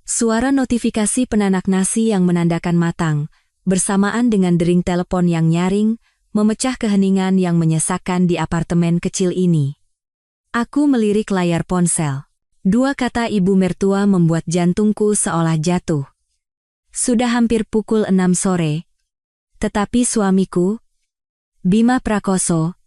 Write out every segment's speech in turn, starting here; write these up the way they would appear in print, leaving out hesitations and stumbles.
Suara notifikasi penanak nasi yang menandakan matang, bersamaan dengan dering telepon yang nyaring, memecah keheningan yang menyesakkan di apartemen kecil ini. Aku melirik layar ponsel. Dua kata ibu mertua membuat jantungku seolah jatuh. Sudah hampir pukul 6 sore. Tetapi suamiku, Bima Prakoso,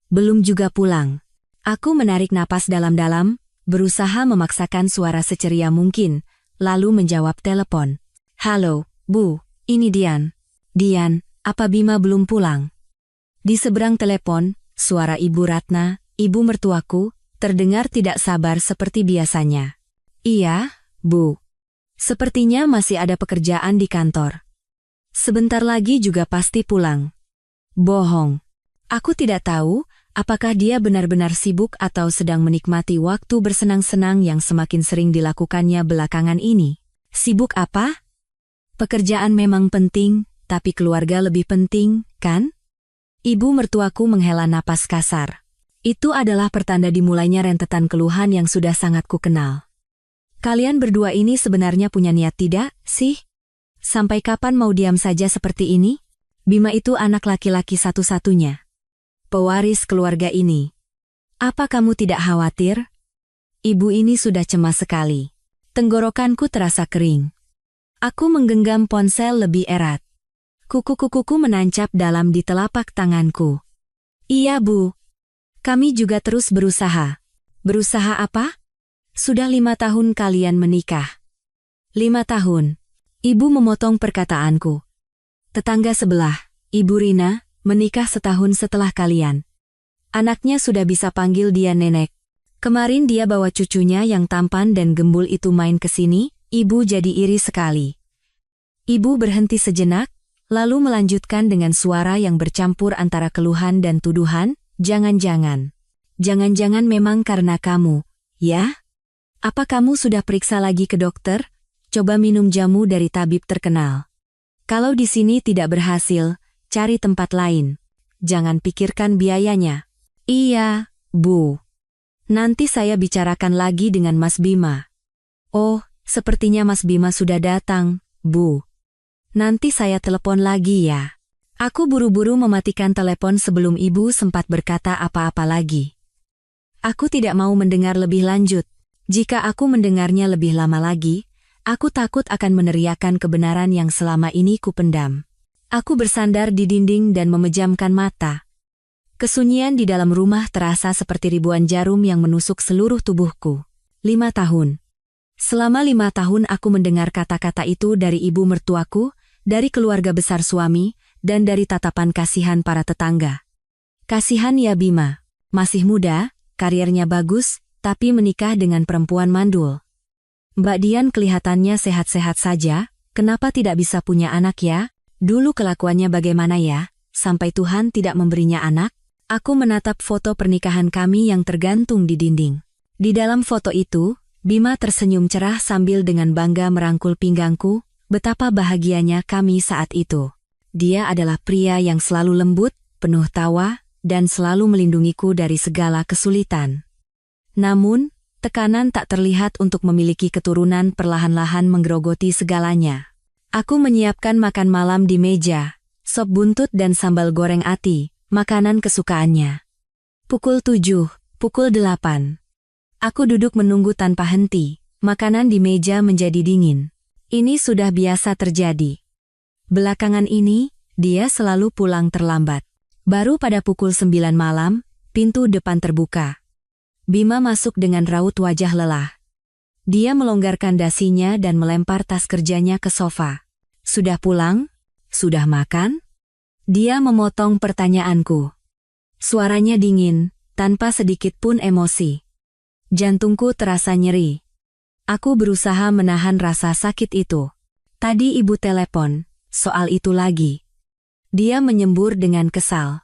belum juga pulang. Aku menarik napas dalam-dalam, berusaha memaksakan suara seceria mungkin, lalu menjawab telepon. Halo, Bu, ini Dian. Dian, apa Bima belum pulang? Di seberang telepon, suara Ibu Ratna, ibu mertuaku, terdengar tidak sabar seperti biasanya. Iya, Bu. Sepertinya masih ada pekerjaan di kantor. Sebentar lagi juga pasti pulang. Bohong. Aku tidak tahu, apakah dia benar-benar sibuk atau sedang menikmati waktu bersenang-senang yang semakin sering dilakukannya belakangan ini. Sibuk apa? Pekerjaan memang penting, tapi keluarga lebih penting, kan? Ibu mertuaku menghela napas kasar. Itu adalah pertanda dimulainya rentetan keluhan yang sudah sangat kukenal. Kalian berdua ini sebenarnya punya niat tidak, sih? Sampai kapan mau diam saja seperti ini? Bima itu anak laki-laki satu-satunya. Pewaris keluarga ini. Apa kamu tidak khawatir? Ibu ini sudah cemas sekali. Tenggorokanku terasa kering. Aku menggenggam ponsel lebih erat. Kuku-kukuku menancap dalam di telapak tanganku. Iya, Bu. Kami juga terus berusaha. Berusaha apa? Sudah 5 tahun kalian menikah. 5 tahun. Ibu memotong perkataanku. Tetangga sebelah, Ibu Rina, menikah setahun setelah kalian. Anaknya sudah bisa panggil dia nenek. Kemarin dia bawa cucunya yang tampan dan gembul itu main ke sini, ibu jadi iri sekali. Ibu berhenti sejenak, lalu melanjutkan dengan suara yang bercampur antara keluhan dan tuduhan, jangan-jangan. Jangan-jangan memang karena kamu, ya? Apa kamu sudah periksa lagi ke dokter? Coba minum jamu dari tabib terkenal. Kalau di sini tidak berhasil, cari tempat lain. Jangan pikirkan biayanya. Iya, Bu. Nanti saya bicarakan lagi dengan Mas Bima. Oh, sepertinya Mas Bima sudah datang, Bu. Nanti saya telepon lagi ya. Aku buru-buru mematikan telepon sebelum ibu sempat berkata apa-apa lagi. Aku tidak mau mendengar lebih lanjut. Jika aku mendengarnya lebih lama lagi, aku takut akan meneriakkan kebenaran yang selama ini kupendam. Aku bersandar di dinding dan memejamkan mata. Kesunyian di dalam rumah terasa seperti ribuan jarum yang menusuk seluruh tubuhku. 5 tahun. Selama 5 tahun aku mendengar kata-kata itu dari ibu mertuaku, dari keluarga besar suami, dan dari tatapan kasihan para tetangga. Kasihan ya Bima. Masih muda, karirnya bagus, tapi menikah dengan perempuan mandul. Mbak Dian kelihatannya sehat-sehat saja, kenapa tidak bisa punya anak ya? Dulu kelakuannya bagaimana ya, sampai Tuhan tidak memberinya anak? Aku menatap foto pernikahan kami yang tergantung di dinding. Di dalam foto itu, Bima tersenyum cerah sambil dengan bangga merangkul pinggangku, betapa bahagianya kami saat itu. Dia adalah pria yang selalu lembut, penuh tawa, dan selalu melindungiku dari segala kesulitan. Namun, tekanan tak terlihat untuk memiliki keturunan perlahan-lahan menggerogoti segalanya. Aku menyiapkan makan malam di meja, sop buntut dan sambal goreng ati, makanan kesukaannya. Pukul 7, pukul 8. Aku duduk menunggu tanpa henti, makanan di meja menjadi dingin. Ini sudah biasa terjadi. Belakangan ini, dia selalu pulang terlambat. Baru pada pukul 9 malam, pintu depan terbuka. Bima masuk dengan raut wajah lelah. Dia melonggarkan dasinya dan melempar tas kerjanya ke sofa. Sudah pulang? Sudah makan? Dia memotong pertanyaanku. Suaranya dingin, tanpa sedikit pun emosi. Jantungku terasa nyeri. Aku berusaha menahan rasa sakit itu. Tadi ibu telepon, soal itu lagi. Dia menyembur dengan kesal.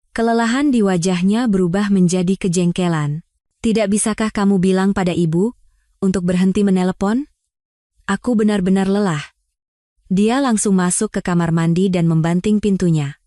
Kelelahan di wajahnya berubah menjadi kejengkelan. Tidak bisakah kamu bilang pada ibu, untuk berhenti menelepon? Aku benar-benar lelah. Dia langsung masuk ke kamar mandi dan membanting pintunya.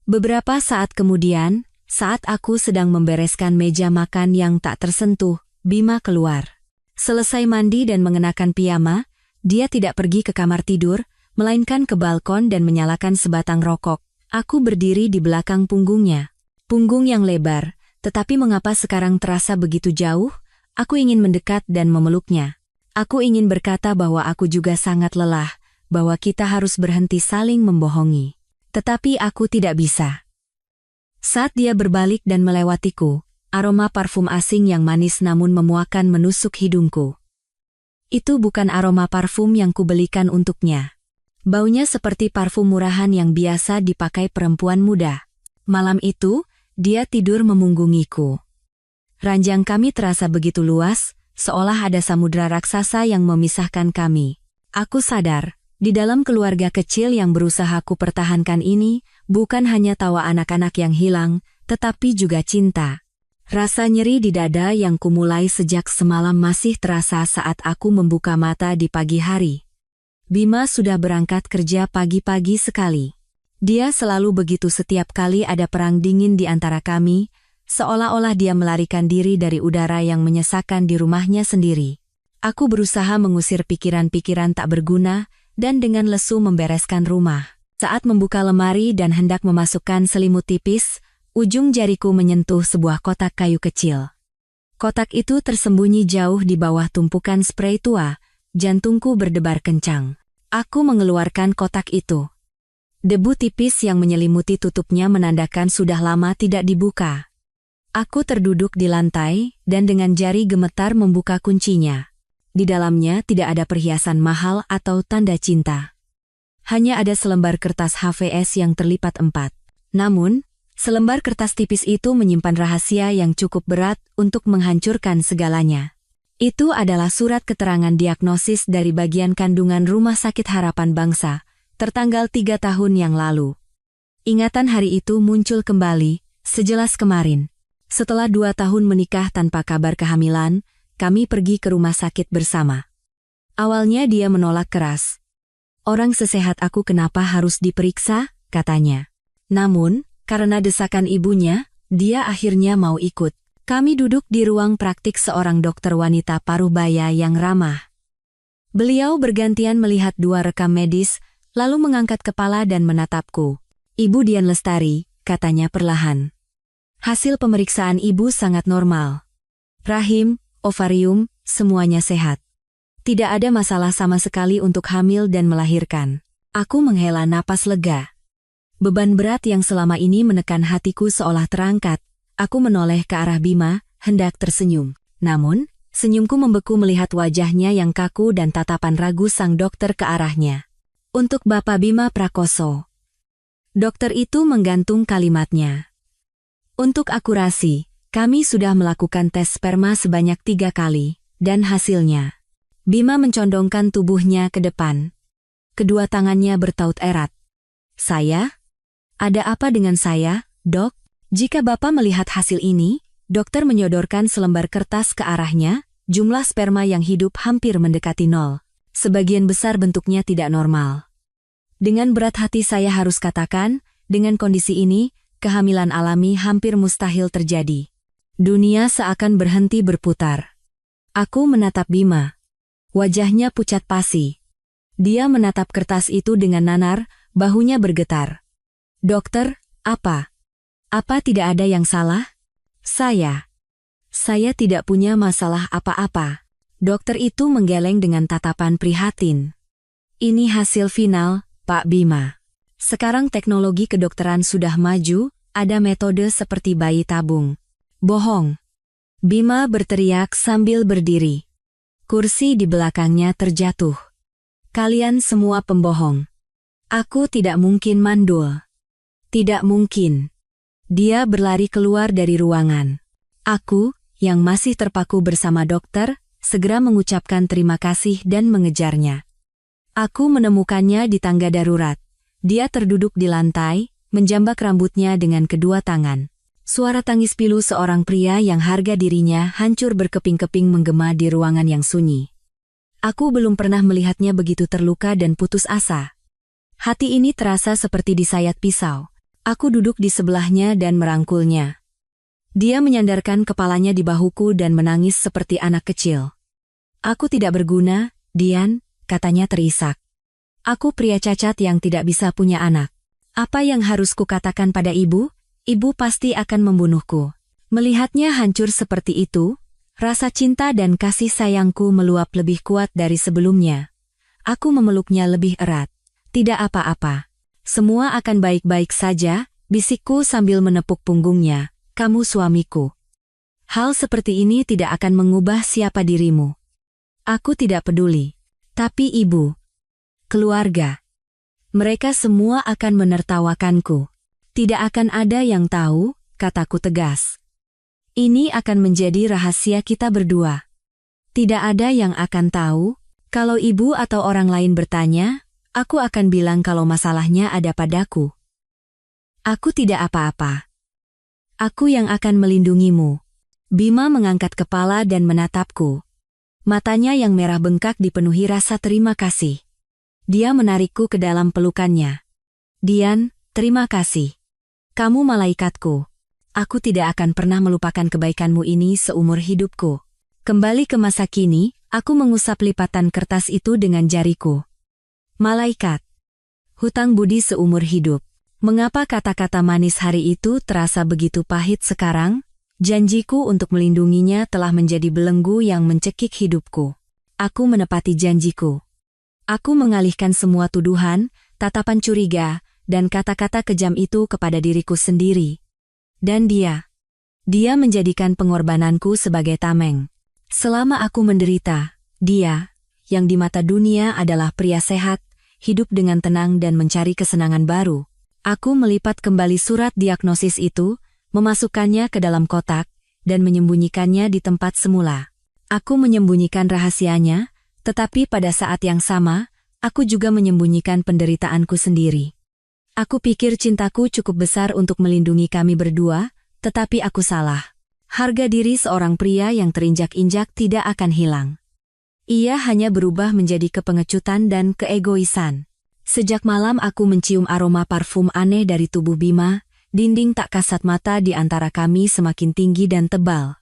Beberapa saat kemudian, saat aku sedang membereskan meja makan yang tak tersentuh, Bima keluar. Selesai mandi dan mengenakan piyama, Dia tidak pergi ke kamar tidur, melainkan ke balkon dan menyalakan sebatang rokok. Aku berdiri di belakang punggungnya. Punggung yang lebar, tetapi mengapa sekarang terasa begitu jauh? Aku ingin mendekat dan memeluknya. Aku ingin berkata bahwa aku juga sangat lelah, bahwa kita harus berhenti saling membohongi. Tetapi aku tidak bisa. Saat dia berbalik dan melewatiku, aroma parfum asing yang manis namun memuakan menusuk hidungku. Itu bukan aroma parfum yang kubelikan untuknya. Baunya seperti parfum murahan yang biasa dipakai perempuan muda. Malam itu, dia tidur memunggungiku. Ranjang kami terasa begitu luas, seolah ada samudra raksasa yang memisahkan kami. Aku sadar, di dalam keluarga kecil yang berusaha ku pertahankan ini, bukan hanya tawa anak-anak yang hilang, tetapi juga cinta. Rasa nyeri di dada yang kumulai sejak semalam masih terasa saat aku membuka mata di pagi hari. Bima sudah berangkat kerja pagi-pagi sekali. Dia selalu begitu setiap kali ada perang dingin di antara kami, seolah-olah dia melarikan diri dari udara yang menyesakan di rumahnya sendiri. Aku berusaha mengusir pikiran-pikiran tak berguna, dan dengan lesu membereskan rumah. Saat membuka lemari dan hendak memasukkan selimut tipis, ujung jariku menyentuh sebuah kotak kayu kecil. Kotak itu tersembunyi jauh di bawah tumpukan sprei tua, jantungku berdebar kencang. Aku mengeluarkan kotak itu. Debu tipis yang menyelimuti tutupnya menandakan sudah lama tidak dibuka. Aku terduduk di lantai, dan dengan jari gemetar membuka kuncinya. Di dalamnya tidak ada perhiasan mahal atau tanda cinta. Hanya ada selembar kertas HVS yang terlipat 4. Namun, selembar kertas tipis itu menyimpan rahasia yang cukup berat untuk menghancurkan segalanya. Itu adalah surat keterangan diagnosis dari bagian kandungan Rumah Sakit Harapan Bangsa, tertanggal 3 tahun yang lalu. Ingatan hari itu muncul kembali, sejelas kemarin. Setelah 2 tahun menikah tanpa kabar kehamilan, kami pergi ke rumah sakit bersama. Awalnya dia menolak keras. Orang sesehat aku kenapa harus diperiksa, katanya. Namun, karena desakan ibunya, dia akhirnya mau ikut. Kami duduk di ruang praktik seorang dokter wanita paruh baya yang ramah. Beliau bergantian melihat 2 rekam medis, lalu mengangkat kepala dan menatapku. Ibu Dian Lestari, katanya perlahan. Hasil pemeriksaan ibu sangat normal. Rahim, ovarium, semuanya sehat. Tidak ada masalah sama sekali untuk hamil dan melahirkan. Aku menghela napas lega. Beban berat yang selama ini menekan hatiku seolah terangkat. Aku menoleh ke arah Bima, hendak tersenyum. Namun, senyumku membeku melihat wajahnya yang kaku dan tatapan ragu sang dokter ke arahnya. Untuk Bapak Bima Prakoso. Dokter itu menggantung kalimatnya. Untuk akurasi, kami sudah melakukan tes sperma sebanyak 3 kali, dan hasilnya. Bima mencondongkan tubuhnya ke depan. Kedua tangannya bertaut erat. Saya? Ada apa dengan saya, dok? Jika Bapak melihat hasil ini, dokter menyodorkan selembar kertas ke arahnya, jumlah sperma yang hidup hampir mendekati 0. Sebagian besar bentuknya tidak normal. Dengan berat hati saya harus katakan, dengan kondisi ini, kehamilan alami hampir mustahil terjadi. Dunia seakan berhenti berputar. Aku menatap Bima. Wajahnya pucat pasi. Dia menatap kertas itu dengan nanar, bahunya bergetar. Dokter, apa? Apa tidak ada yang salah? Saya tidak punya masalah apa-apa. Dokter itu menggeleng dengan tatapan prihatin. Ini hasil final, Pak Bima. Sekarang teknologi kedokteran sudah maju, ada metode seperti bayi tabung. Bohong. Bima berteriak sambil berdiri. Kursi di belakangnya terjatuh. Kalian semua pembohong. Aku tidak mungkin mandul. Tidak mungkin. Dia berlari keluar dari ruangan. Aku, yang masih terpaku bersama dokter, segera mengucapkan terima kasih dan mengejarnya. Aku menemukannya di tangga darurat. Dia terduduk di lantai, menjambak rambutnya dengan kedua tangan. Suara tangis pilu seorang pria yang harga dirinya hancur berkeping-keping menggema di ruangan yang sunyi. Aku belum pernah melihatnya begitu terluka dan putus asa. Hati ini terasa seperti disayat pisau. Aku duduk di sebelahnya dan merangkulnya. Dia menyandarkan kepalanya di bahuku dan menangis seperti anak kecil. Aku tidak berguna, Dian, katanya terisak. Aku pria cacat yang tidak bisa punya anak. Apa yang harus kukatakan pada ibu? Ibu pasti akan membunuhku. Melihatnya hancur seperti itu, rasa cinta dan kasih sayangku meluap lebih kuat dari sebelumnya. Aku memeluknya lebih erat. Tidak apa-apa. Semua akan baik-baik saja, bisikku sambil menepuk punggungnya. Kamu suamiku. Hal seperti ini tidak akan mengubah siapa dirimu. Aku tidak peduli. Tapi ibu, keluarga, mereka semua akan menertawakanku. Tidak akan ada yang tahu, kataku tegas. Ini akan menjadi rahasia kita berdua. Tidak ada yang akan tahu. Kalau ibu atau orang lain bertanya, aku akan bilang kalau masalahnya ada padaku. Aku tidak apa-apa. Aku yang akan melindungimu. Bima mengangkat kepala dan menatapku. Matanya yang merah bengkak dipenuhi rasa terima kasih. Dia menarikku ke dalam pelukannya. Dian, terima kasih. Kamu malaikatku. Aku tidak akan pernah melupakan kebaikanmu ini seumur hidupku. Kembali ke masa kini, aku mengusap lipatan kertas itu dengan jariku. Malaikat. Hutang budi seumur hidup. Mengapa kata-kata manis hari itu terasa begitu pahit sekarang? Janjiku untuk melindunginya telah menjadi belenggu yang mencekik hidupku. Aku menepati janjiku. Aku mengalihkan semua tuduhan, tatapan curiga, dan kata-kata kejam itu kepada diriku sendiri. Dan dia menjadikan pengorbananku sebagai tameng. Selama aku menderita, dia, yang di mata dunia adalah pria sehat, hidup dengan tenang dan mencari kesenangan baru. Aku melipat kembali surat diagnosis itu, memasukkannya ke dalam kotak, dan menyembunyikannya di tempat semula. Aku menyembunyikan rahasianya, tetapi pada saat yang sama, aku juga menyembunyikan penderitaanku sendiri. Aku pikir cintaku cukup besar untuk melindungi kami berdua, tetapi aku salah. Harga diri seorang pria yang terinjak-injak tidak akan hilang. Ia hanya berubah menjadi kepengecutan dan keegoisan. Sejak malam aku mencium aroma parfum aneh dari tubuh Bima. Dinding tak kasat mata di antara kami semakin tinggi dan tebal.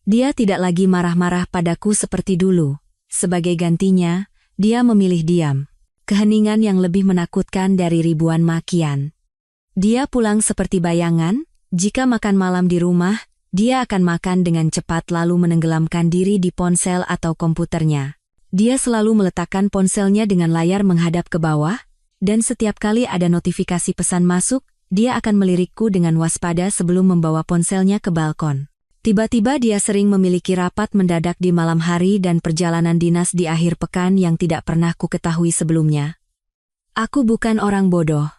Dia tidak lagi marah-marah padaku seperti dulu. Sebagai gantinya, dia memilih diam. Keheningan yang lebih menakutkan dari ribuan makian. Dia pulang seperti bayangan, jika makan malam di rumah, dia akan makan dengan cepat lalu menenggelamkan diri di ponsel atau komputernya. Dia selalu meletakkan ponselnya dengan layar menghadap ke bawah, dan setiap kali ada notifikasi pesan masuk, dia akan melirikku dengan waspada sebelum membawa ponselnya ke balkon. Tiba-tiba dia sering memiliki rapat mendadak di malam hari dan perjalanan dinas di akhir pekan yang tidak pernah ku ketahui sebelumnya. Aku bukan orang bodoh.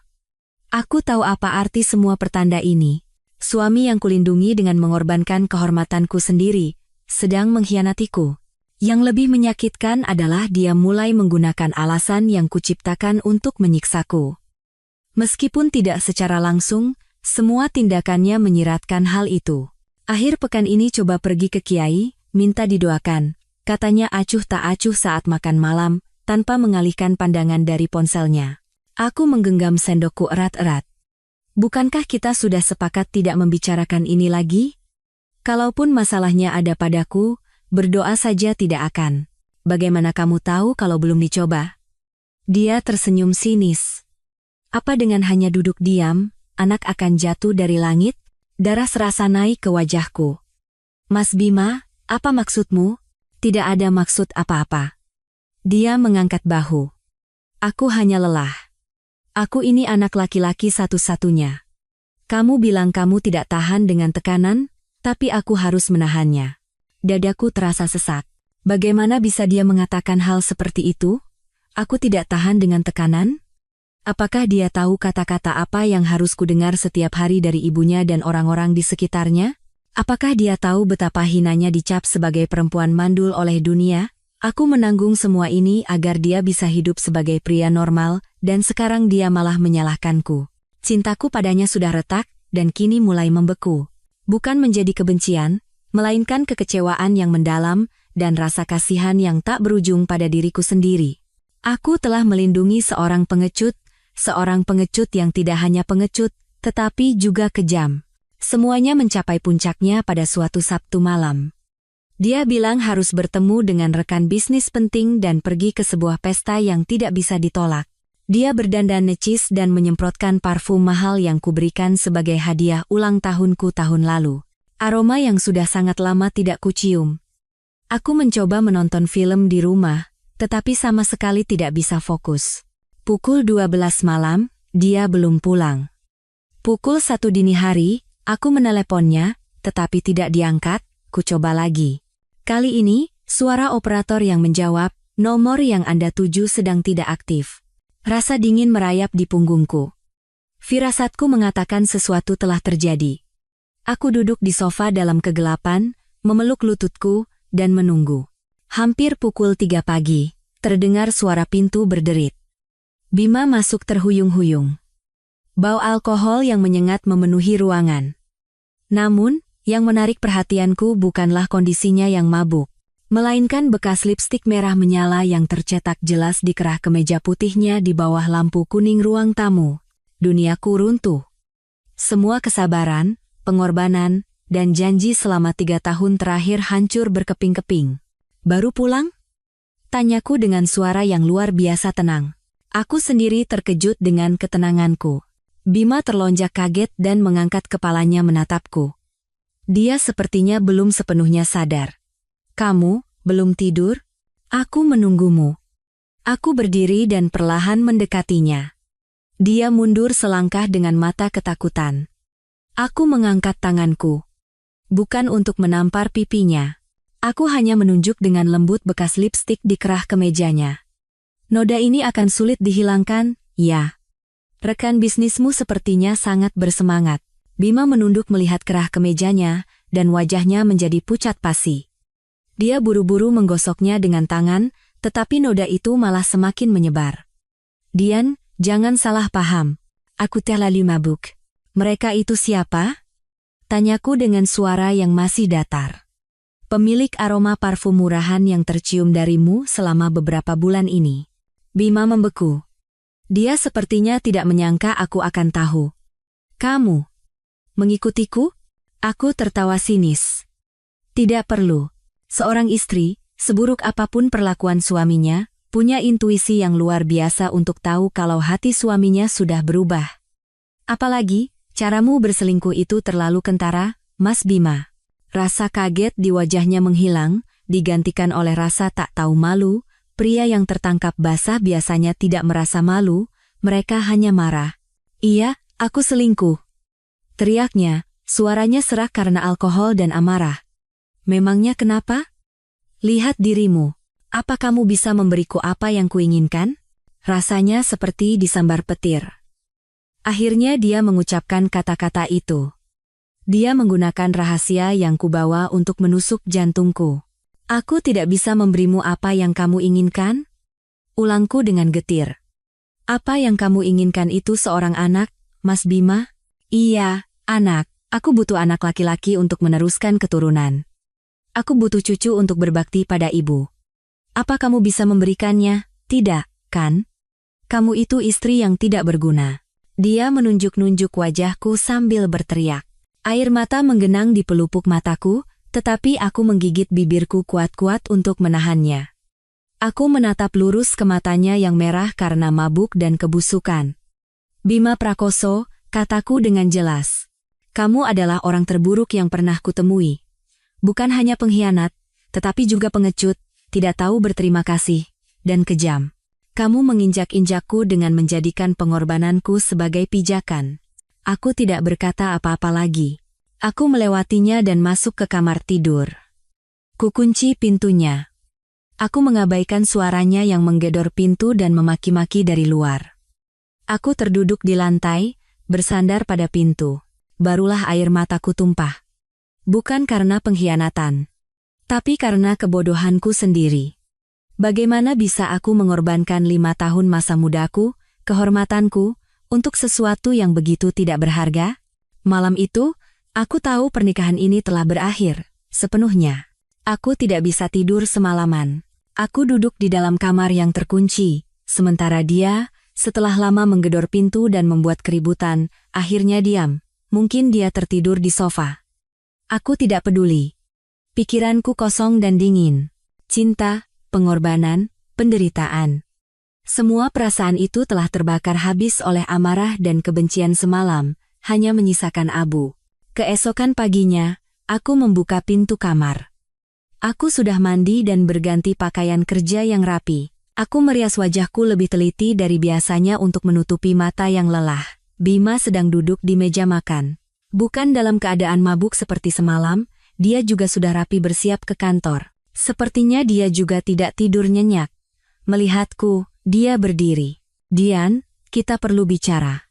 Aku tahu apa arti semua pertanda ini. Suami yang kulindungi dengan mengorbankan kehormatanku sendiri, sedang mengkhianatiku. Yang lebih menyakitkan adalah dia mulai menggunakan alasan yang kuciptakan untuk menyiksaku. Meskipun tidak secara langsung, semua tindakannya menyiratkan hal itu. Akhir pekan ini coba pergi ke kiai, minta didoakan. Katanya acuh tak acuh saat makan malam, tanpa mengalihkan pandangan dari ponselnya. Aku menggenggam sendokku erat-erat. Bukankah kita sudah sepakat tidak membicarakan ini lagi? Kalaupun masalahnya ada padaku, berdoa saja tidak akan. Bagaimana kamu tahu kalau belum dicoba? Dia tersenyum sinis. Apa dengan hanya duduk diam, anak akan jatuh dari langit? Darah serasa naik ke wajahku. Mas Bima, apa maksudmu? Tidak ada maksud apa-apa. Dia mengangkat bahu. Aku hanya lelah. Aku ini anak laki-laki satu-satunya. Kamu bilang kamu tidak tahan dengan tekanan, tapi aku harus menahannya. Dadaku terasa sesak. Bagaimana bisa dia mengatakan hal seperti itu? Aku tidak tahan dengan tekanan? Apakah dia tahu kata-kata apa yang harus kudengar setiap hari dari ibunya dan orang-orang di sekitarnya? Apakah dia tahu betapa hinanya dicap sebagai perempuan mandul oleh dunia? Aku menanggung semua ini agar dia bisa hidup sebagai pria normal, dan sekarang dia malah menyalahkanku. Cintaku padanya sudah retak, dan kini mulai membeku. Bukan menjadi kebencian, melainkan kekecewaan yang mendalam, dan rasa kasihan yang tak berujung pada diriku sendiri. Aku telah melindungi seorang pengecut yang tidak hanya pengecut, tetapi juga kejam. Semuanya mencapai puncaknya pada suatu Sabtu malam. Dia bilang harus bertemu dengan rekan bisnis penting dan pergi ke sebuah pesta yang tidak bisa ditolak. Dia berdandan necis dan menyemprotkan parfum mahal yang kuberikan sebagai hadiah ulang tahunku tahun lalu. Aroma yang sudah sangat lama tidak kucium. Aku mencoba menonton film di rumah, tetapi sama sekali tidak bisa fokus. Pukul 12 malam, dia belum pulang. Pukul 1 dini hari, aku meneleponnya, tetapi tidak diangkat. Ku coba lagi. Kali ini, suara operator yang menjawab, "Nomor yang Anda tuju sedang tidak aktif." Rasa dingin merayap di punggungku. Firasatku mengatakan sesuatu telah terjadi. Aku duduk di sofa dalam kegelapan, memeluk lututku, dan menunggu. Hampir pukul 3 pagi, terdengar suara pintu berderit. Bima masuk terhuyung-huyung. Bau alkohol yang menyengat memenuhi ruangan. Namun, yang menarik perhatianku bukanlah kondisinya yang mabuk, melainkan bekas lipstik merah menyala yang tercetak jelas di kerah kemeja putihnya di bawah lampu kuning ruang tamu. Duniaku runtuh. Semua kesabaran, pengorbanan, dan janji selama 3 tahun terakhir hancur berkeping-keping. Baru pulang? Tanyaku dengan suara yang luar biasa tenang. Aku sendiri terkejut dengan ketenanganku. Bima terlonjak kaget dan mengangkat kepalanya menatapku. Dia sepertinya belum sepenuhnya sadar. "Kamu, belum tidur? Aku menunggumu." Aku berdiri dan perlahan mendekatinya. Dia mundur selangkah dengan mata ketakutan. Aku mengangkat tanganku. Bukan untuk menampar pipinya. Aku hanya menunjuk dengan lembut bekas lipstik di kerah kemejanya. "Noda ini akan sulit dihilangkan, ya. Rekan bisnismu sepertinya sangat bersemangat." Bima menunduk melihat kerah kemejanya, dan wajahnya menjadi pucat pasi. Dia buru-buru menggosoknya dengan tangan, tetapi noda itu malah semakin menyebar. "Dian, jangan salah paham. Aku terlalu mabuk." "Mereka itu siapa?" Tanyaku dengan suara yang masih datar. "Pemilik aroma parfum murahan yang tercium darimu selama beberapa bulan ini." Bima membeku. Dia sepertinya tidak menyangka aku akan tahu. "Kamu mengikutiku?" Aku tertawa sinis. "Tidak perlu. Seorang istri, seburuk apapun perlakuan suaminya, punya intuisi yang luar biasa untuk tahu kalau hati suaminya sudah berubah. Apalagi, caramu berselingkuh itu terlalu kentara, Mas Bima." Rasa kaget di wajahnya menghilang, digantikan oleh rasa tak tahu malu. Pria yang tertangkap basah biasanya tidak merasa malu, mereka hanya marah. "Iya, aku selingkuh," teriaknya, suaranya serak karena alkohol dan amarah. "Memangnya kenapa? Lihat dirimu. Apa kamu bisa memberiku apa yang kuinginkan?" Rasanya seperti disambar petir. Akhirnya dia mengucapkan kata-kata itu. Dia menggunakan rahasia yang kubawa untuk menusuk jantungku. "Aku tidak bisa memberimu apa yang kamu inginkan?" Ulangku dengan getir. "Apa yang kamu inginkan itu seorang anak, Mas Bima?" "Iya, anak. Aku butuh anak laki-laki untuk meneruskan keturunan. Aku butuh cucu untuk berbakti pada ibu. Apa kamu bisa memberikannya? Tidak, kan? Kamu itu istri yang tidak berguna." Dia menunjuk-nunjuk wajahku sambil berteriak. Air mata menggenang di pelupuk mataku, tetapi aku menggigit bibirku kuat-kuat untuk menahannya. Aku menatap lurus ke matanya yang merah karena mabuk dan kebusukan. "Bima Prakoso," kataku dengan jelas. "Kamu adalah orang terburuk yang pernah kutemui. Bukan hanya pengkhianat, tetapi juga pengecut, tidak tahu berterima kasih, dan kejam. Kamu menginjak-injakku dengan menjadikan pengorbananku sebagai pijakan." Aku tidak berkata apa-apa lagi. Aku melewatinya dan masuk ke kamar tidur. Kukunci pintunya. Aku mengabaikan suaranya yang menggedor pintu dan memaki-maki dari luar. Aku terduduk di lantai, bersandar pada pintu. Barulah air mataku tumpah. Bukan karena pengkhianatan, tapi karena kebodohanku sendiri. Bagaimana bisa aku mengorbankan 5 tahun masa mudaku, kehormatanku, untuk sesuatu yang begitu tidak berharga? Malam itu, aku tahu pernikahan ini telah berakhir, sepenuhnya. Aku tidak bisa tidur semalaman. Aku duduk di dalam kamar yang terkunci, sementara dia, setelah lama menggedor pintu dan membuat keributan, akhirnya diam. Mungkin dia tertidur di sofa. Aku tidak peduli. Pikiranku kosong dan dingin. Cinta, pengorbanan, penderitaan. Semua perasaan itu telah terbakar habis oleh amarah dan kebencian semalam, hanya menyisakan abu. Keesokan paginya, aku membuka pintu kamar. Aku sudah mandi dan berganti pakaian kerja yang rapi. Aku merias wajahku lebih teliti dari biasanya untuk menutupi mata yang lelah. Bima sedang duduk di meja makan. Bukan dalam keadaan mabuk seperti semalam, dia juga sudah rapi bersiap ke kantor. Sepertinya dia juga tidak tidur nyenyak. Melihatku, dia berdiri. "Dian, kita perlu bicara."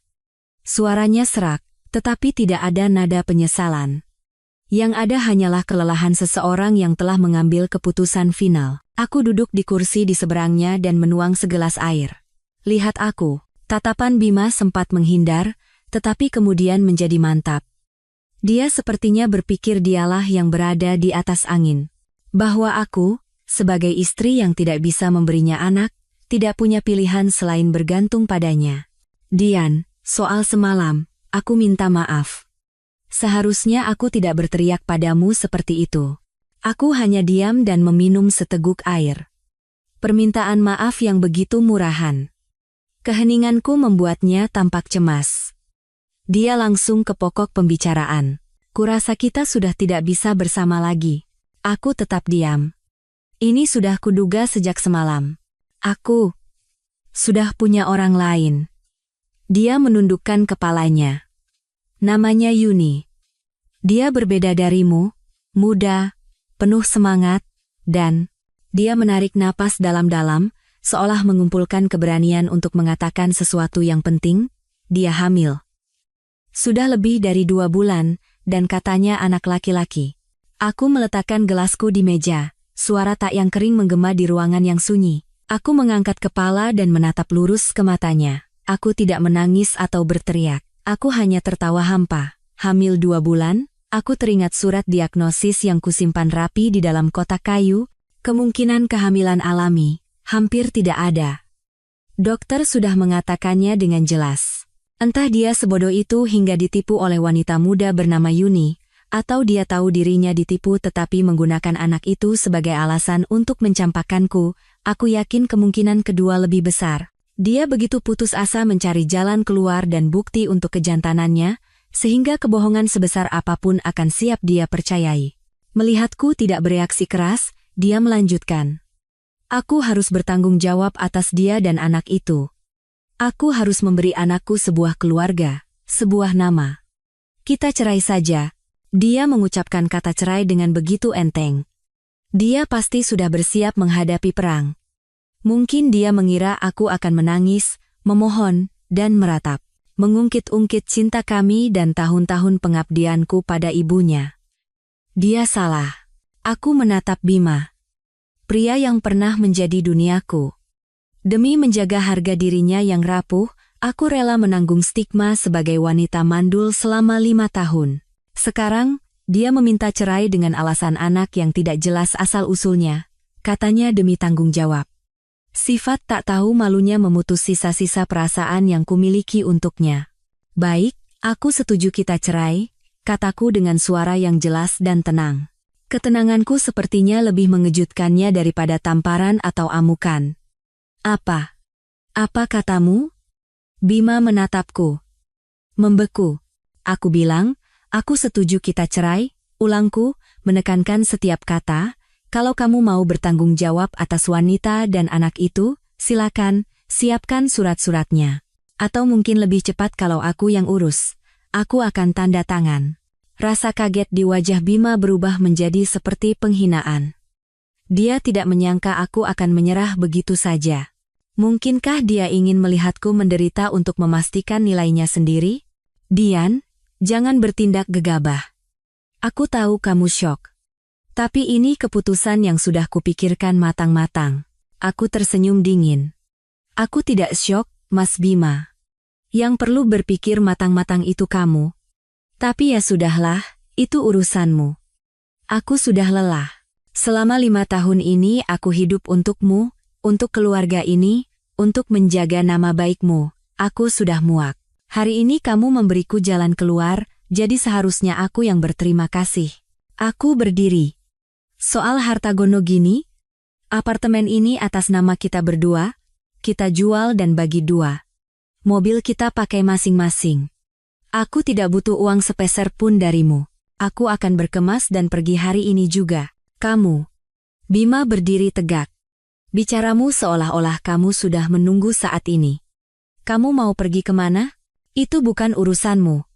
Suaranya serak, tetapi tidak ada nada penyesalan. Yang ada hanyalah kelelahan seseorang yang telah mengambil keputusan final. Aku duduk di kursi di seberangnya dan menuang segelas air. "Lihat aku." Tatapan Bima sempat menghindar, tetapi kemudian menjadi mantap. Dia sepertinya berpikir dialah yang berada di atas angin. Bahwa aku, sebagai istri yang tidak bisa memberinya anak, tidak punya pilihan selain bergantung padanya. "Dian, soal semalam, aku minta maaf. Seharusnya aku tidak berteriak padamu seperti itu." Aku hanya diam dan meminum seteguk air. Permintaan maaf yang begitu murahan. Keheninganku membuatnya tampak cemas. Dia langsung ke pokok pembicaraan. "Kurasa kita sudah tidak bisa bersama lagi." Aku tetap diam. Ini sudah kuduga sejak semalam. Aku sudah punya orang lain. Dia menundukkan kepalanya. "Namanya Yuni. Dia berbeda darimu, muda, penuh semangat, dan..." Dia menarik napas dalam-dalam, seolah mengumpulkan keberanian untuk mengatakan sesuatu yang penting. Dia hamil. Sudah lebih dari 2 bulan, dan katanya anak laki-laki. Aku meletakkan gelasku di meja, suara tak yang kering menggema di ruangan yang sunyi. Aku mengangkat kepala dan menatap lurus ke matanya. Aku tidak menangis atau berteriak. Aku hanya tertawa hampa. Hamil 2 bulan, aku teringat surat diagnosis yang kusimpan rapi di dalam kotak kayu. Kemungkinan kehamilan alami hampir tidak ada. Dokter sudah mengatakannya dengan jelas. Entah dia sebodoh itu hingga ditipu oleh wanita muda bernama Yuni, atau dia tahu dirinya ditipu tetapi menggunakan anak itu sebagai alasan untuk mencampakkanku. Aku yakin kemungkinan kedua lebih besar. Dia begitu putus asa mencari jalan keluar dan bukti untuk kejantanannya, sehingga kebohongan sebesar apapun akan siap dia percayai. Melihatku tidak bereaksi keras, dia melanjutkan. "Aku harus bertanggung jawab atas dia dan anak itu. Aku harus memberi anakku sebuah keluarga, sebuah nama. Kita cerai saja." Dia mengucapkan kata cerai dengan begitu enteng. Dia pasti sudah bersiap menghadapi perang. Mungkin dia mengira aku akan menangis, memohon, dan meratap. Mengungkit-ungkit cinta kami dan tahun-tahun pengabdianku pada ibunya. Dia salah. Aku menatap Bima. Pria yang pernah menjadi duniaku. Demi menjaga harga dirinya yang rapuh, aku rela menanggung stigma sebagai wanita mandul selama 5 tahun. Sekarang, dia meminta cerai dengan alasan anak yang tidak jelas asal-usulnya. Katanya demi tanggung jawab. Sifat tak tahu malunya memutus sisa-sisa perasaan yang kumiliki untuknya. "Baik, aku setuju kita cerai," kataku dengan suara yang jelas dan tenang. Ketenanganku sepertinya lebih mengejutkannya daripada tamparan atau amukan. Apa katamu?" Bima menatapku. Membeku. Aku bilang, "Aku setuju kita cerai," ulangku, menekankan setiap kata. "Kalau kamu mau bertanggung jawab atas wanita dan anak itu, silakan, siapkan surat-suratnya. Atau mungkin lebih cepat kalau aku yang urus. Aku akan tanda tangan." Rasa kaget di wajah Bima berubah menjadi seperti penghinaan. Dia tidak menyangka aku akan menyerah begitu saja. Mungkinkah dia ingin melihatku menderita untuk memastikan nilainya sendiri? "Dian, jangan bertindak gegabah. Aku tahu kamu syok. Tapi ini keputusan yang sudah kupikirkan matang-matang." Aku tersenyum dingin. "Aku tidak syok, Mas Bima. Yang perlu berpikir matang-matang itu kamu. Tapi ya sudahlah, itu urusanmu. Aku sudah lelah. Selama 5 tahun ini aku hidup untukmu, untuk keluarga ini, untuk menjaga nama baikmu. Aku sudah muak. Hari ini kamu memberiku jalan keluar, jadi seharusnya aku yang berterima kasih." Aku berdiri. Soal harta gono gini, apartemen ini atas nama kita berdua, kita jual dan bagi dua. Mobil kita pakai masing-masing. Aku tidak butuh uang sepeser pun darimu. Aku akan berkemas dan pergi hari ini juga. Kamu. Bima berdiri tegak. Bicaramu seolah-olah kamu sudah menunggu saat ini. Kamu mau pergi kemana? Itu bukan urusanmu.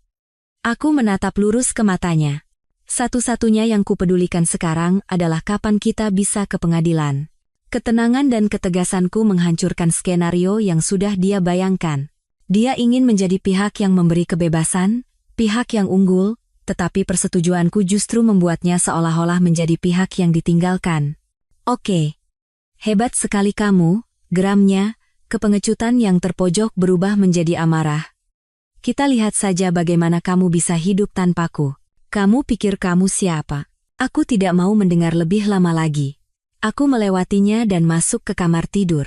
Aku menatap lurus ke matanya. Satu-satunya yang kupedulikan sekarang adalah kapan kita bisa ke pengadilan. Ketenangan dan ketegasanku menghancurkan skenario yang sudah dia bayangkan. Dia ingin menjadi pihak yang memberi kebebasan, pihak yang unggul, tetapi persetujuanku justru membuatnya seolah-olah menjadi pihak yang ditinggalkan. Oke. Hebat sekali kamu, geramnya, kepengecutan yang terpojok berubah menjadi amarah. Kita lihat saja bagaimana kamu bisa hidup tanpaku. Kamu pikir kamu siapa? Aku tidak mau mendengar lebih lama lagi. Aku melewatinya dan masuk ke kamar tidur.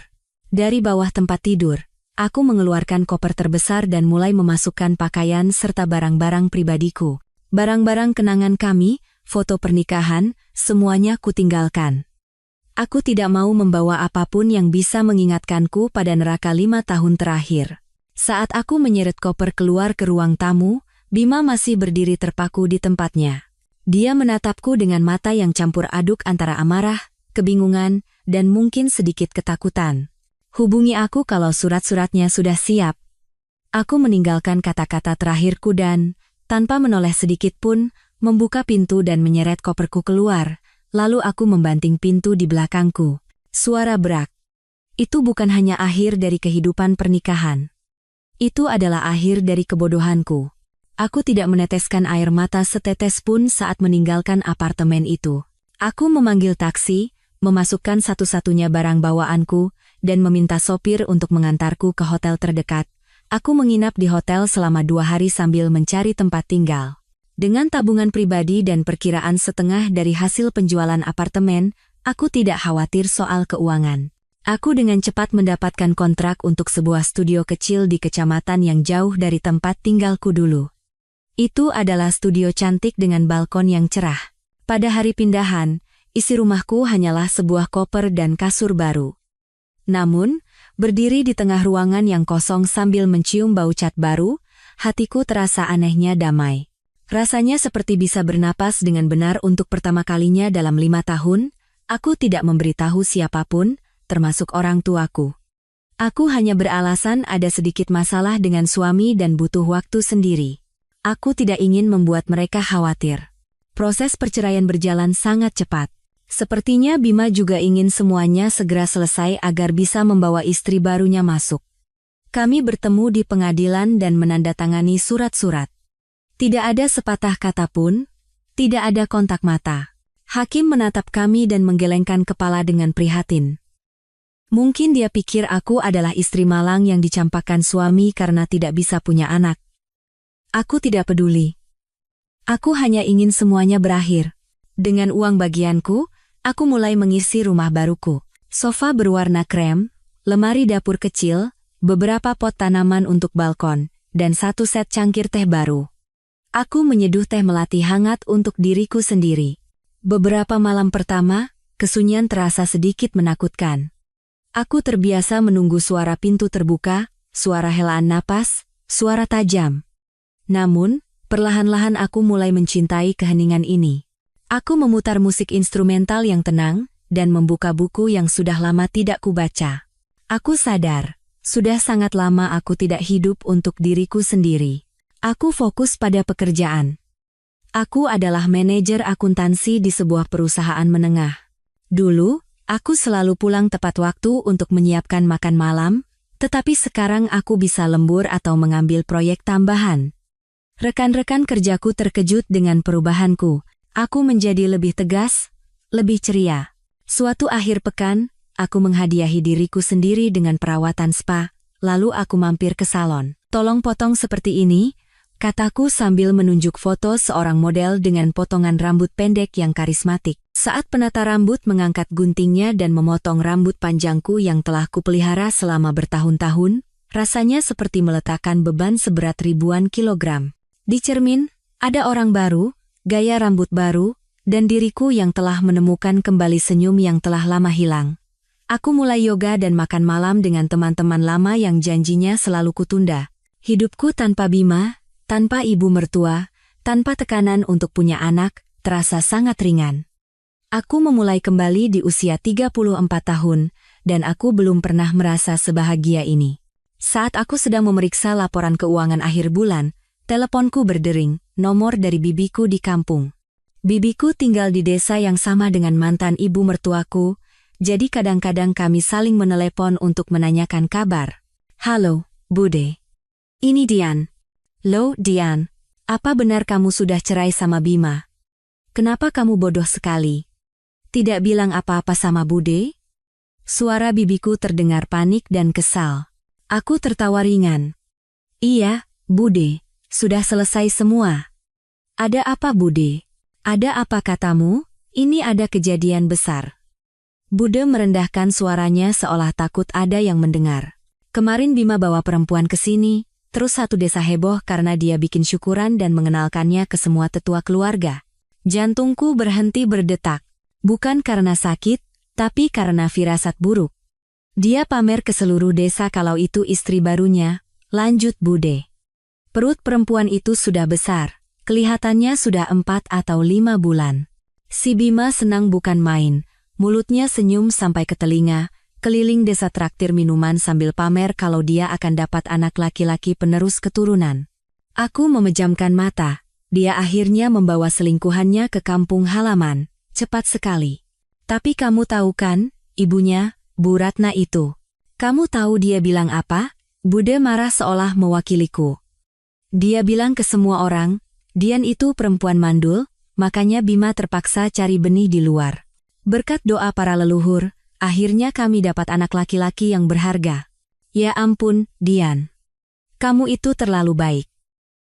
Dari bawah tempat tidur, aku mengeluarkan koper terbesar dan mulai memasukkan pakaian serta barang-barang pribadiku. Barang-barang kenangan kami, foto pernikahan, semuanya kutinggalkan. Aku tidak mau membawa apapun yang bisa mengingatkanku pada neraka 5 tahun terakhir. Saat aku menyeret koper keluar ke ruang tamu, Bima masih berdiri terpaku di tempatnya. Dia menatapku dengan mata yang campur aduk antara amarah, kebingungan, dan mungkin sedikit ketakutan. Hubungi aku kalau surat-suratnya sudah siap. Aku meninggalkan kata-kata terakhirku dan, tanpa menoleh sedikit pun, membuka pintu dan menyeret koperku keluar, lalu aku membanting pintu di belakangku. Suara berak. Itu bukan hanya akhir dari kehidupan pernikahan. Itu adalah akhir dari kebodohanku. Aku tidak meneteskan air mata setetes pun saat meninggalkan apartemen itu. Aku memanggil taksi, memasukkan satu-satunya barang bawaanku, dan meminta sopir untuk mengantarku ke hotel terdekat. Aku menginap di hotel selama 2 hari sambil mencari tempat tinggal. Dengan tabungan pribadi dan perkiraan setengah dari hasil penjualan apartemen, aku tidak khawatir soal keuangan. Aku dengan cepat mendapatkan kontrak untuk sebuah studio kecil di kecamatan yang jauh dari tempat tinggalku dulu. Itu adalah studio cantik dengan balkon yang cerah. Pada hari pindahan, isi rumahku hanyalah sebuah koper dan kasur baru. Namun, berdiri di tengah ruangan yang kosong sambil mencium bau cat baru, hatiku terasa anehnya damai. Rasanya seperti bisa bernapas dengan benar untuk pertama kalinya dalam 5 tahun, aku tidak memberitahu siapapun, termasuk orang tuaku. Aku hanya beralasan ada sedikit masalah dengan suami dan butuh waktu sendiri. Aku tidak ingin membuat mereka khawatir. Proses perceraian berjalan sangat cepat. Sepertinya Bima juga ingin semuanya segera selesai agar bisa membawa istri barunya masuk. Kami bertemu di pengadilan dan menandatangani surat-surat. Tidak ada sepatah kata pun, tidak ada kontak mata. Hakim menatap kami dan menggelengkan kepala dengan prihatin. Mungkin dia pikir aku adalah istri malang yang dicampakkan suami karena tidak bisa punya anak. Aku tidak peduli. Aku hanya ingin semuanya berakhir. Dengan uang bagianku, aku mulai mengisi rumah baruku. Sofa berwarna krem, lemari dapur kecil, beberapa pot tanaman untuk balkon, dan 1 set cangkir teh baru. Aku menyeduh teh melati hangat untuk diriku sendiri. Beberapa malam pertama, kesunyian terasa sedikit menakutkan. Aku terbiasa menunggu suara pintu terbuka, suara helaan napas, suara tajam. Namun, perlahan-lahan aku mulai mencintai keheningan ini. Aku memutar musik instrumental yang tenang, dan membuka buku yang sudah lama tidak kubaca. Aku sadar, sudah sangat lama aku tidak hidup untuk diriku sendiri. Aku fokus pada pekerjaan. Aku adalah manajer akuntansi di sebuah perusahaan menengah. Dulu, aku selalu pulang tepat waktu untuk menyiapkan makan malam, tetapi sekarang aku bisa lembur atau mengambil proyek tambahan. Rekan-rekan kerjaku terkejut dengan perubahanku. Aku menjadi lebih tegas, lebih ceria. Suatu akhir pekan, aku menghadiahi diriku sendiri dengan perawatan spa, lalu aku mampir ke salon. Tolong potong seperti ini, kataku sambil menunjuk foto seorang model dengan potongan rambut pendek yang karismatik. Saat penata rambut mengangkat guntingnya dan memotong rambut panjangku yang telah kupelihara selama bertahun-tahun, rasanya seperti meletakkan beban seberat ribuan kilogram. Di cermin, ada orang baru, gaya rambut baru, dan diriku yang telah menemukan kembali senyum yang telah lama hilang. Aku mulai yoga dan makan malam dengan teman-teman lama yang janjinya selalu kutunda. Hidupku tanpa Bima, tanpa ibu mertua, tanpa tekanan untuk punya anak, terasa sangat ringan. Aku memulai kembali di usia 34 tahun, dan aku belum pernah merasa sebahagia ini. Saat aku sedang memeriksa laporan keuangan akhir bulan, teleponku berdering, nomor dari bibiku di kampung. Bibiku tinggal di desa yang sama dengan mantan ibu mertuaku, jadi kadang-kadang kami saling menelepon untuk menanyakan kabar. Halo, Bude. Ini Dian. Loh, Dian. Apa benar kamu sudah cerai sama Bima? Kenapa kamu bodoh sekali? Tidak bilang apa-apa sama Bude? Suara bibiku terdengar panik dan kesal. Aku tertawa ringan. Iya, Bude. Sudah selesai semua. Ada apa, Bude? Ada apa katamu? Ini ada kejadian besar. Bude merendahkan suaranya seolah takut ada yang mendengar. Kemarin Bima bawa perempuan ke sini, terus satu desa heboh karena dia bikin syukuran dan mengenalkannya ke semua tetua keluarga. Jantungku berhenti berdetak. Bukan karena sakit, tapi karena firasat buruk. Dia pamer ke seluruh desa kalau itu istri barunya, lanjut Bude. Perut perempuan itu sudah besar. Kelihatannya sudah 4 atau 5 bulan. Si Bima senang bukan main, mulutnya senyum sampai ke telinga, keliling desa traktir minuman sambil pamer kalau dia akan dapat anak laki-laki penerus keturunan. Aku memejamkan mata, dia akhirnya membawa selingkuhannya ke kampung halaman, cepat sekali. Tapi kamu tahu kan, ibunya, Bu Ratna itu. Kamu tahu dia bilang apa? Bude marah seolah mewakiliku. Dia bilang ke semua orang, Dian itu perempuan mandul, makanya Bima terpaksa cari benih di luar. Berkat doa para leluhur, akhirnya kami dapat anak laki-laki yang berharga. Ya ampun, Dian. Kamu itu terlalu baik.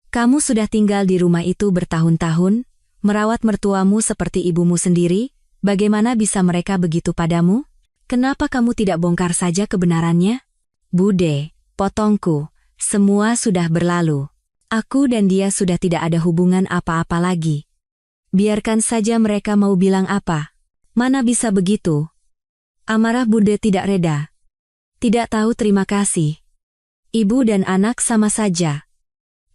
Kamu sudah tinggal di rumah itu bertahun-tahun, merawat mertuamu seperti ibumu sendiri, bagaimana bisa mereka begitu padamu? Kenapa kamu tidak bongkar saja kebenarannya? Bude, potongku, semua sudah berlalu. Aku dan dia sudah tidak ada hubungan apa-apa lagi. Biarkan saja mereka mau bilang apa. Mana bisa begitu? Amarah Bude tidak reda. Tidak tahu terima kasih. Ibu dan anak sama saja.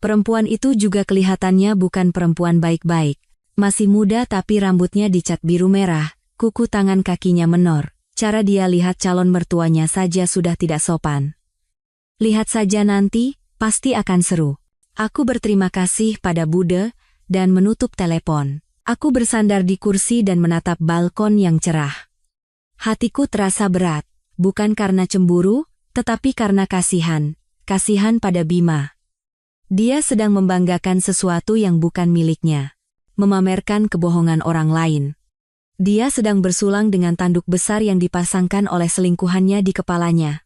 Perempuan itu juga kelihatannya bukan perempuan baik-baik. Masih muda tapi rambutnya dicat biru merah, kuku tangan kakinya menor. Cara dia lihat calon mertuanya saja sudah tidak sopan. Lihat saja nanti, pasti akan seru. Aku berterima kasih pada Bude dan menutup telepon. Aku bersandar di kursi dan menatap balkon yang cerah. Hatiku terasa berat, bukan karena cemburu, tetapi karena kasihan pada Bima. Dia sedang membanggakan sesuatu yang bukan miliknya, memamerkan kebohongan orang lain. Dia sedang bersulang dengan tanduk besar yang dipasangkan oleh selingkuhannya di kepalanya.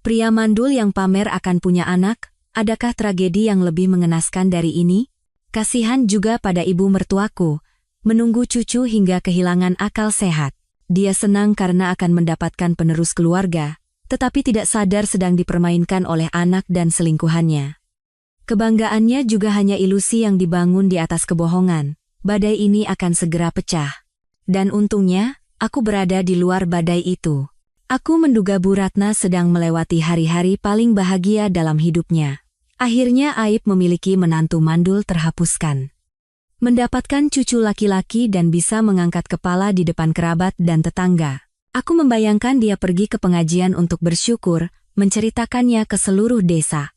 Pria mandul yang pamer akan punya anak, adakah tragedi yang lebih mengenaskan dari ini? Kasihan juga pada ibu mertuaku, menunggu cucu hingga kehilangan akal sehat. Dia senang karena akan mendapatkan penerus keluarga, tetapi tidak sadar sedang dipermainkan oleh anak dan selingkuhannya. Kebanggaannya juga hanya ilusi yang dibangun di atas kebohongan. Badai ini akan segera pecah. Dan untungnya, aku berada di luar badai itu. Aku menduga Bu Ratna sedang melewati hari-hari paling bahagia dalam hidupnya. Akhirnya aib memiliki menantu mandul terhapuskan. Mendapatkan cucu laki-laki dan bisa mengangkat kepala di depan kerabat dan tetangga. Aku membayangkan dia pergi ke pengajian untuk bersyukur, menceritakannya ke seluruh desa.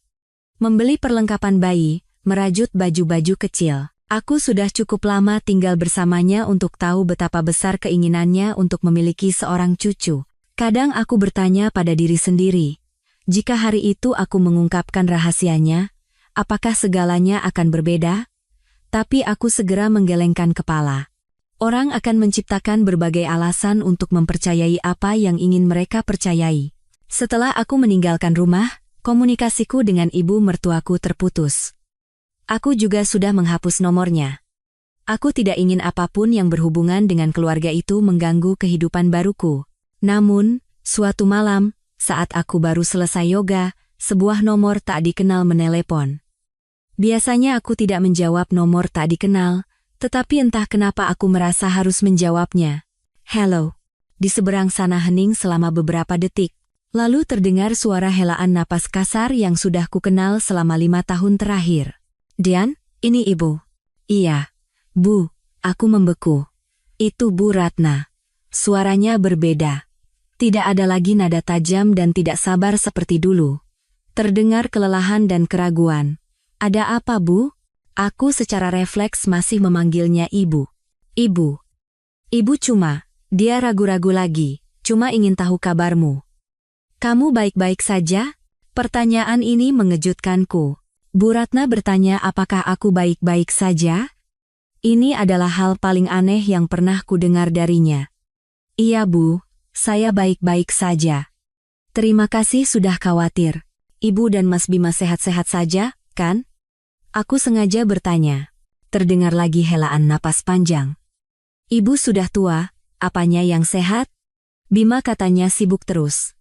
Membeli perlengkapan bayi, merajut baju-baju kecil. Aku sudah cukup lama tinggal bersamanya untuk tahu betapa besar keinginannya untuk memiliki seorang cucu. Kadang aku bertanya pada diri sendiri, jika hari itu aku mengungkapkan rahasianya, apakah segalanya akan berbeda? Tapi aku segera menggelengkan kepala. Orang akan menciptakan berbagai alasan untuk mempercayai apa yang ingin mereka percayai. Setelah aku meninggalkan rumah, komunikasiku dengan ibu mertuaku terputus. Aku juga sudah menghapus nomornya. Aku tidak ingin apapun yang berhubungan dengan keluarga itu mengganggu kehidupan baruku. Namun, suatu malam, saat aku baru selesai yoga, sebuah nomor tak dikenal menelepon. Biasanya aku tidak menjawab nomor tak dikenal, Tetapi entah kenapa aku merasa harus menjawabnya. Hello. Di seberang sana hening selama beberapa detik. Lalu terdengar suara helaan napas kasar yang sudah kukenal selama 5 tahun terakhir. Dian, ini ibu. Iya. Bu, aku membeku. Itu Bu Ratna. Suaranya berbeda. Tidak ada lagi nada tajam dan tidak sabar seperti dulu. Terdengar kelelahan dan keraguan. Ada apa, Bu? Aku secara refleks masih memanggilnya ibu. Ibu. Ibu cuma, dia ragu-ragu lagi, cuma ingin tahu kabarmu. Kamu baik-baik saja? Pertanyaan ini mengejutkanku. Bu Ratna bertanya apakah aku baik-baik saja? Ini adalah hal paling aneh yang pernah kudengar darinya. Iya Bu, saya baik-baik saja. Terima kasih sudah khawatir. Ibu dan Mas Bima sehat-sehat saja, kan? Aku sengaja bertanya. Terdengar lagi helaan napas panjang. Ibu sudah tua, apanya yang sehat? Bima katanya sibuk terus.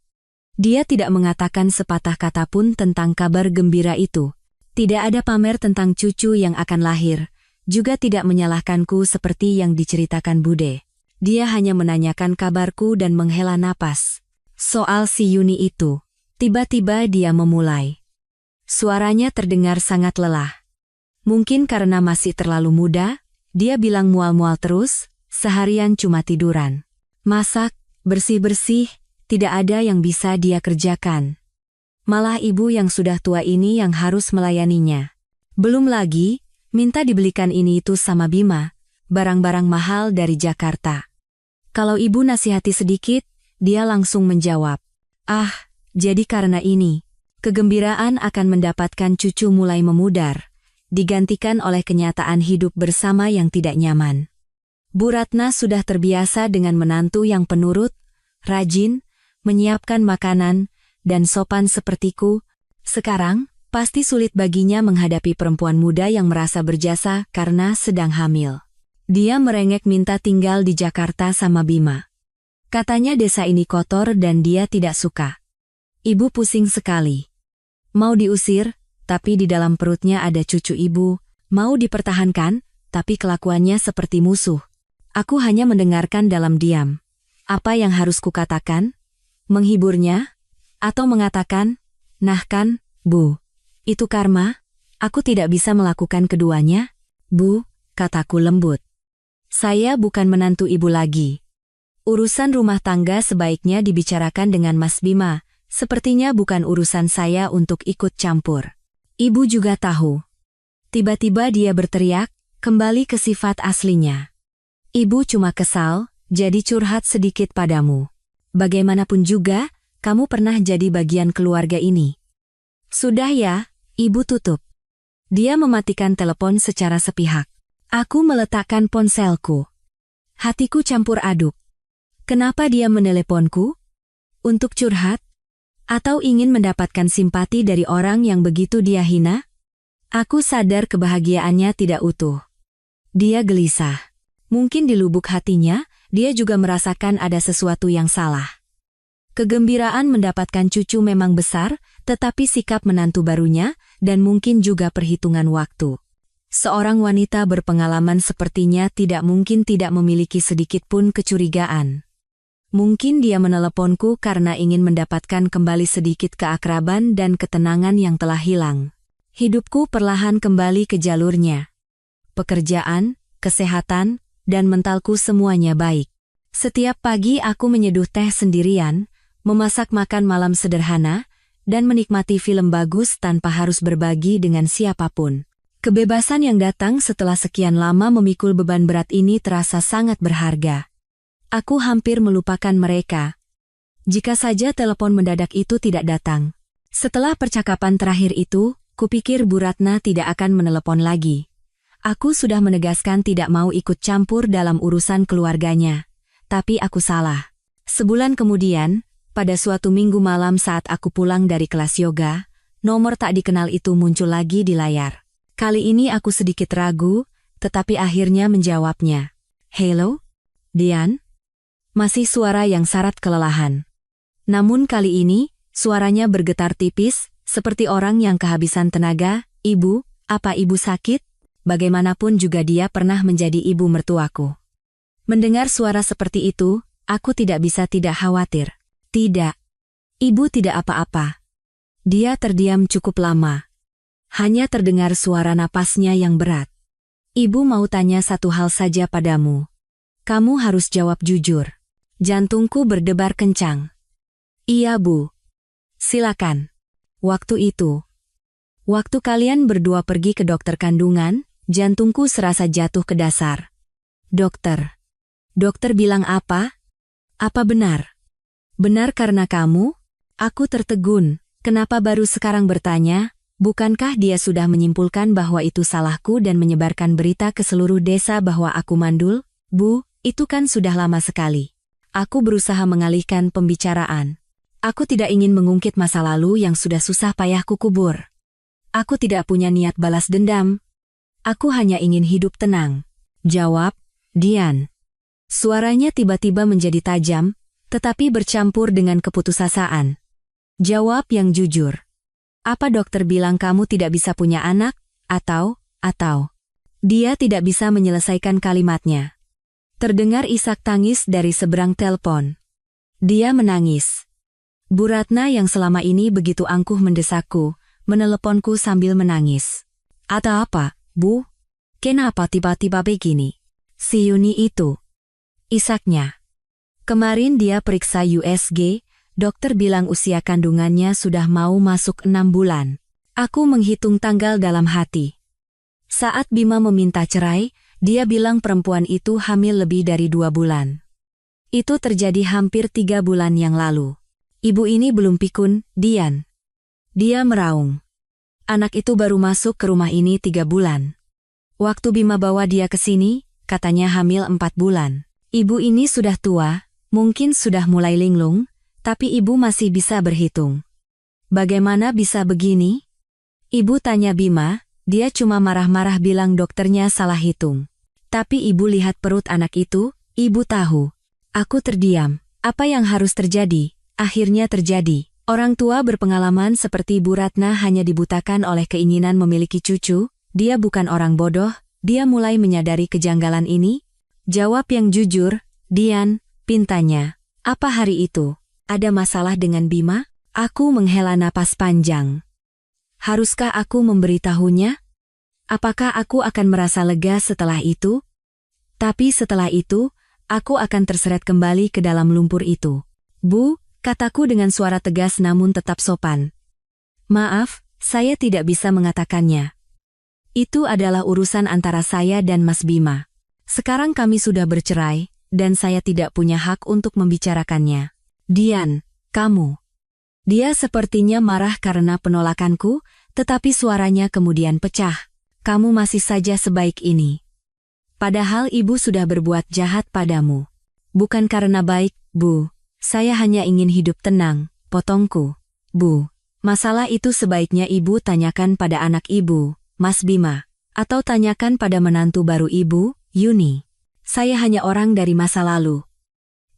Dia tidak mengatakan sepatah kata pun tentang kabar gembira itu. Tidak ada pamer tentang cucu yang akan lahir, juga tidak menyalahkanku seperti yang diceritakan Bude. Dia hanya menanyakan kabarku dan menghela napas. Soal si Yuni itu, tiba-tiba dia memulai. Suaranya terdengar sangat lelah. Mungkin karena masih terlalu muda, dia bilang mual-mual terus, seharian cuma tiduran. Masak, bersih-bersih, tidak ada yang bisa dia kerjakan. Malah ibu yang sudah tua ini yang harus melayaninya. Belum lagi, minta dibelikan ini itu sama Bima, barang-barang mahal dari Jakarta. Kalau ibu nasihati sedikit, dia langsung menjawab. Ah, jadi karena ini, kegembiraan akan mendapatkan cucu mulai memudar, digantikan oleh kenyataan hidup bersama yang tidak nyaman. Bu Ratna sudah terbiasa dengan menantu yang penurut, rajin, menyiapkan makanan, dan sopan sepertiku. Sekarang, pasti sulit baginya menghadapi perempuan muda yang merasa berjasa karena sedang hamil. Dia merengek minta tinggal di Jakarta sama Bima. Katanya desa ini kotor dan dia tidak suka. Ibu pusing sekali. Mau diusir, tapi di dalam perutnya ada cucu ibu, mau dipertahankan, tapi kelakuannya seperti musuh. Aku hanya mendengarkan dalam diam. Apa yang harus kukatakan? Menghiburnya? Atau mengatakan, nah kan, Bu, itu karma, aku tidak bisa melakukan keduanya? Bu, kataku lembut. Saya bukan menantu ibu lagi. Urusan rumah tangga sebaiknya dibicarakan dengan Mas Bima, sepertinya bukan urusan saya untuk ikut campur. Ibu juga tahu. Tiba-tiba dia berteriak, kembali ke sifat aslinya. Ibu cuma kesal, jadi curhat sedikit padamu. Bagaimanapun juga, kamu pernah jadi bagian keluarga ini. Sudah ya, ibu tutup. Dia mematikan telepon secara sepihak. Aku meletakkan ponselku. Hatiku campur aduk. Kenapa dia meneleponku? Untuk curhat? Atau ingin mendapatkan simpati dari orang yang begitu dia hina? Aku sadar kebahagiaannya tidak utuh. Dia gelisah. Mungkin di lubuk hatinya, dia juga merasakan ada sesuatu yang salah. Kegembiraan mendapatkan cucu memang besar, tetapi sikap menantu barunya, dan mungkin juga perhitungan waktu. Seorang wanita berpengalaman sepertinya tidak mungkin tidak memiliki sedikit pun kecurigaan. Mungkin dia meneleponku karena ingin mendapatkan kembali sedikit keakraban dan ketenangan yang telah hilang. Hidupku perlahan kembali ke jalurnya. Pekerjaan, kesehatan, dan mentalku semuanya baik. Setiap pagi aku menyeduh teh sendirian, memasak makan malam sederhana, dan menikmati film bagus tanpa harus berbagi dengan siapapun. Kebebasan yang datang setelah sekian lama memikul beban berat ini terasa sangat berharga. Aku hampir melupakan mereka. Jika saja telepon mendadak itu tidak datang. Setelah percakapan terakhir itu, kupikir Bu Ratna tidak akan menelepon lagi. Aku sudah menegaskan tidak mau ikut campur dalam urusan keluarganya. Tapi aku salah. Sebulan kemudian, pada suatu minggu malam saat aku pulang dari kelas yoga, nomor tak dikenal itu muncul lagi di layar. Kali ini aku sedikit ragu, tetapi akhirnya menjawabnya. Hello? Dian? Masih suara yang syarat kelelahan. Namun kali ini, suaranya bergetar tipis, seperti orang yang kehabisan tenaga. Ibu, apa ibu sakit? bagaimanapun juga dia pernah menjadi ibu mertuaku. Mendengar suara seperti itu, aku tidak bisa tidak khawatir. Tidak. Ibu tidak apa-apa. Dia terdiam cukup lama. Hanya terdengar suara napasnya yang berat. Ibu mau tanya satu hal saja padamu. Kamu harus jawab jujur. Jantungku berdebar kencang. Iya, Bu. Silakan. Waktu itu, waktu kalian berdua pergi ke dokter kandungan, jantungku serasa jatuh ke dasar. Dokter. Dokter bilang apa? Apa benar? Benar karena kamu? Aku tertegun. Kenapa baru sekarang bertanya? Bukankah dia sudah menyimpulkan bahwa itu salahku dan menyebarkan berita ke seluruh desa bahwa aku mandul? Bu, itu kan sudah lama sekali. Aku berusaha mengalihkan pembicaraan. Aku tidak ingin mengungkit masa lalu yang sudah susah payah kukubur. Aku tidak punya niat balas dendam. Aku hanya ingin hidup tenang. Jawab, Dian. Suaranya tiba-tiba menjadi tajam, tetapi bercampur dengan keputusasaan. Jawab yang jujur. Apa dokter bilang kamu tidak bisa punya anak, atau? Dia tidak bisa menyelesaikan kalimatnya. Terdengar isak tangis dari seberang telepon. Dia menangis. Bu Ratna yang selama ini begitu angkuh mendesakku, meneleponku sambil menangis. Ada apa, Bu? Kenapa tiba-tiba begini? Si Yuni itu. Isaknya. Kemarin dia periksa USG, dokter bilang usia kandungannya sudah mau masuk 6 bulan. Aku menghitung tanggal dalam hati. Saat Bima meminta cerai, dia bilang perempuan itu hamil lebih dari 2 bulan. Itu terjadi hampir 3 bulan yang lalu. Ibu ini belum pikun, Dian. Dia meraung. Anak itu baru masuk ke rumah ini 3 bulan. Waktu Bima bawa dia ke sini, katanya hamil 4 bulan. Ibu ini sudah tua, mungkin sudah mulai linglung, tapi ibu masih bisa berhitung. Bagaimana bisa begini? Ibu tanya Bima. Dia cuma marah-marah bilang dokternya salah hitung. Tapi ibu lihat perut anak itu, ibu tahu. Aku terdiam. Apa yang harus terjadi? Akhirnya terjadi. Orang tua berpengalaman seperti Bu Ratna hanya dibutakan oleh keinginan memiliki cucu. Dia bukan orang bodoh, dia mulai menyadari kejanggalan ini. Jawab yang jujur, Dian, pintanya. Apa hari itu? Ada masalah dengan Bima? Aku menghela napas panjang. Haruskah aku memberitahunya? Apakah aku akan merasa lega setelah itu? Tapi setelah itu, aku akan terseret kembali ke dalam lumpur itu. Bu, kataku dengan suara tegas namun tetap sopan. Maaf, saya tidak bisa mengatakannya. Itu adalah urusan antara saya dan Mas Bima. Sekarang kami sudah bercerai, dan saya tidak punya hak untuk membicarakannya. Dian, kamu. Dia sepertinya marah karena penolakanku, tetapi suaranya kemudian pecah. Kamu masih saja sebaik ini. Padahal ibu sudah berbuat jahat padamu. Bukan karena baik, Bu. Saya hanya ingin hidup tenang, potongku. Bu, masalah itu sebaiknya ibu tanyakan pada anak ibu, Mas Bima. Atau tanyakan pada menantu baru ibu, Yuni. Saya hanya orang dari masa lalu.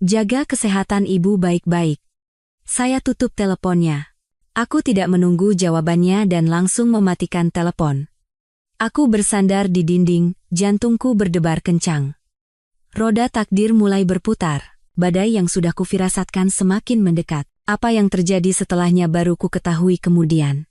Jaga kesehatan ibu baik-baik. Saya tutup teleponnya. Aku tidak menunggu jawabannya dan langsung mematikan telepon. Aku bersandar di dinding, jantungku berdebar kencang. Roda takdir mulai berputar. Badai yang sudah kufirasatkan semakin mendekat. Apa yang terjadi setelahnya baru ku ketahui kemudian.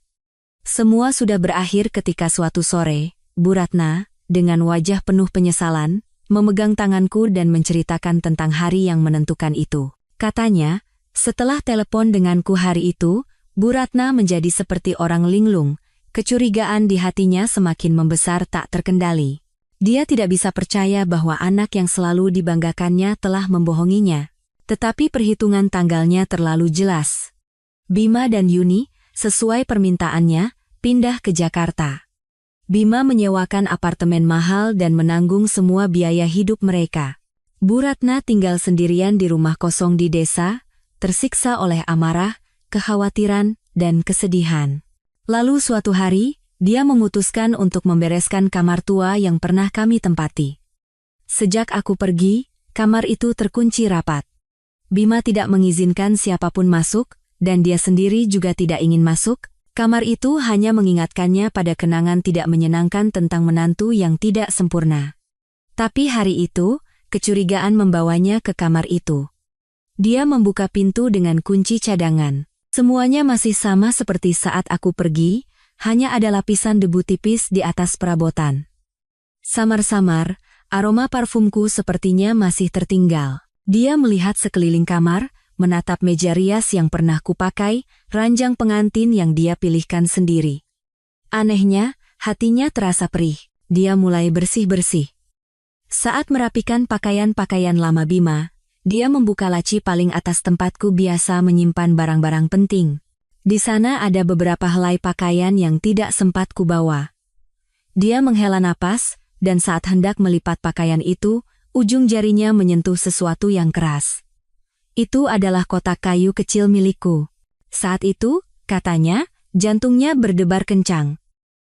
Semua sudah berakhir ketika suatu sore, Bu Ratna, dengan wajah penuh penyesalan, memegang tanganku dan menceritakan tentang hari yang menentukan itu. Katanya, setelah telepon denganku hari itu, Bu Ratna menjadi seperti orang linglung. Kecurigaan di hatinya semakin membesar tak terkendali. Dia tidak bisa percaya bahwa anak yang selalu dibanggakannya telah membohonginya. Tetapi perhitungan tanggalnya terlalu jelas. Bima dan Yuni, sesuai permintaannya, pindah ke Jakarta. Bima menyewakan apartemen mahal dan menanggung semua biaya hidup mereka. Bu Ratna tinggal sendirian di rumah kosong di desa, tersiksa oleh amarah, kekhawatiran, dan kesedihan. Lalu suatu hari, dia memutuskan untuk membereskan kamar tua yang pernah kami tempati. Sejak aku pergi, kamar itu terkunci rapat. Bima tidak mengizinkan siapapun masuk, dan dia sendiri juga tidak ingin masuk, Kamar itu hanya mengingatkannya pada kenangan tidak menyenangkan tentang menantu yang tidak sempurna. Tapi hari itu, kecurigaan membawanya ke kamar itu. Dia membuka pintu dengan kunci cadangan. Semuanya masih sama seperti saat aku pergi, hanya ada lapisan debu tipis di atas perabotan. Samar-samar, aroma parfumku sepertinya masih tertinggal. Dia melihat sekeliling kamar, menatap meja rias yang pernah kupakai, ranjang pengantin yang dia pilihkan sendiri. Anehnya, hatinya terasa perih. Dia mulai bersih-bersih. Saat merapikan pakaian-pakaian lama Bima, dia membuka laci paling atas tempatku biasa menyimpan barang-barang penting. Di sana ada beberapa helai pakaian yang tidak sempat kubawa. Dia menghela napas, dan saat hendak melipat pakaian itu, ujung jarinya menyentuh sesuatu yang keras. Itu adalah kotak kayu kecil milikku. Saat itu, katanya, jantungnya berdebar kencang.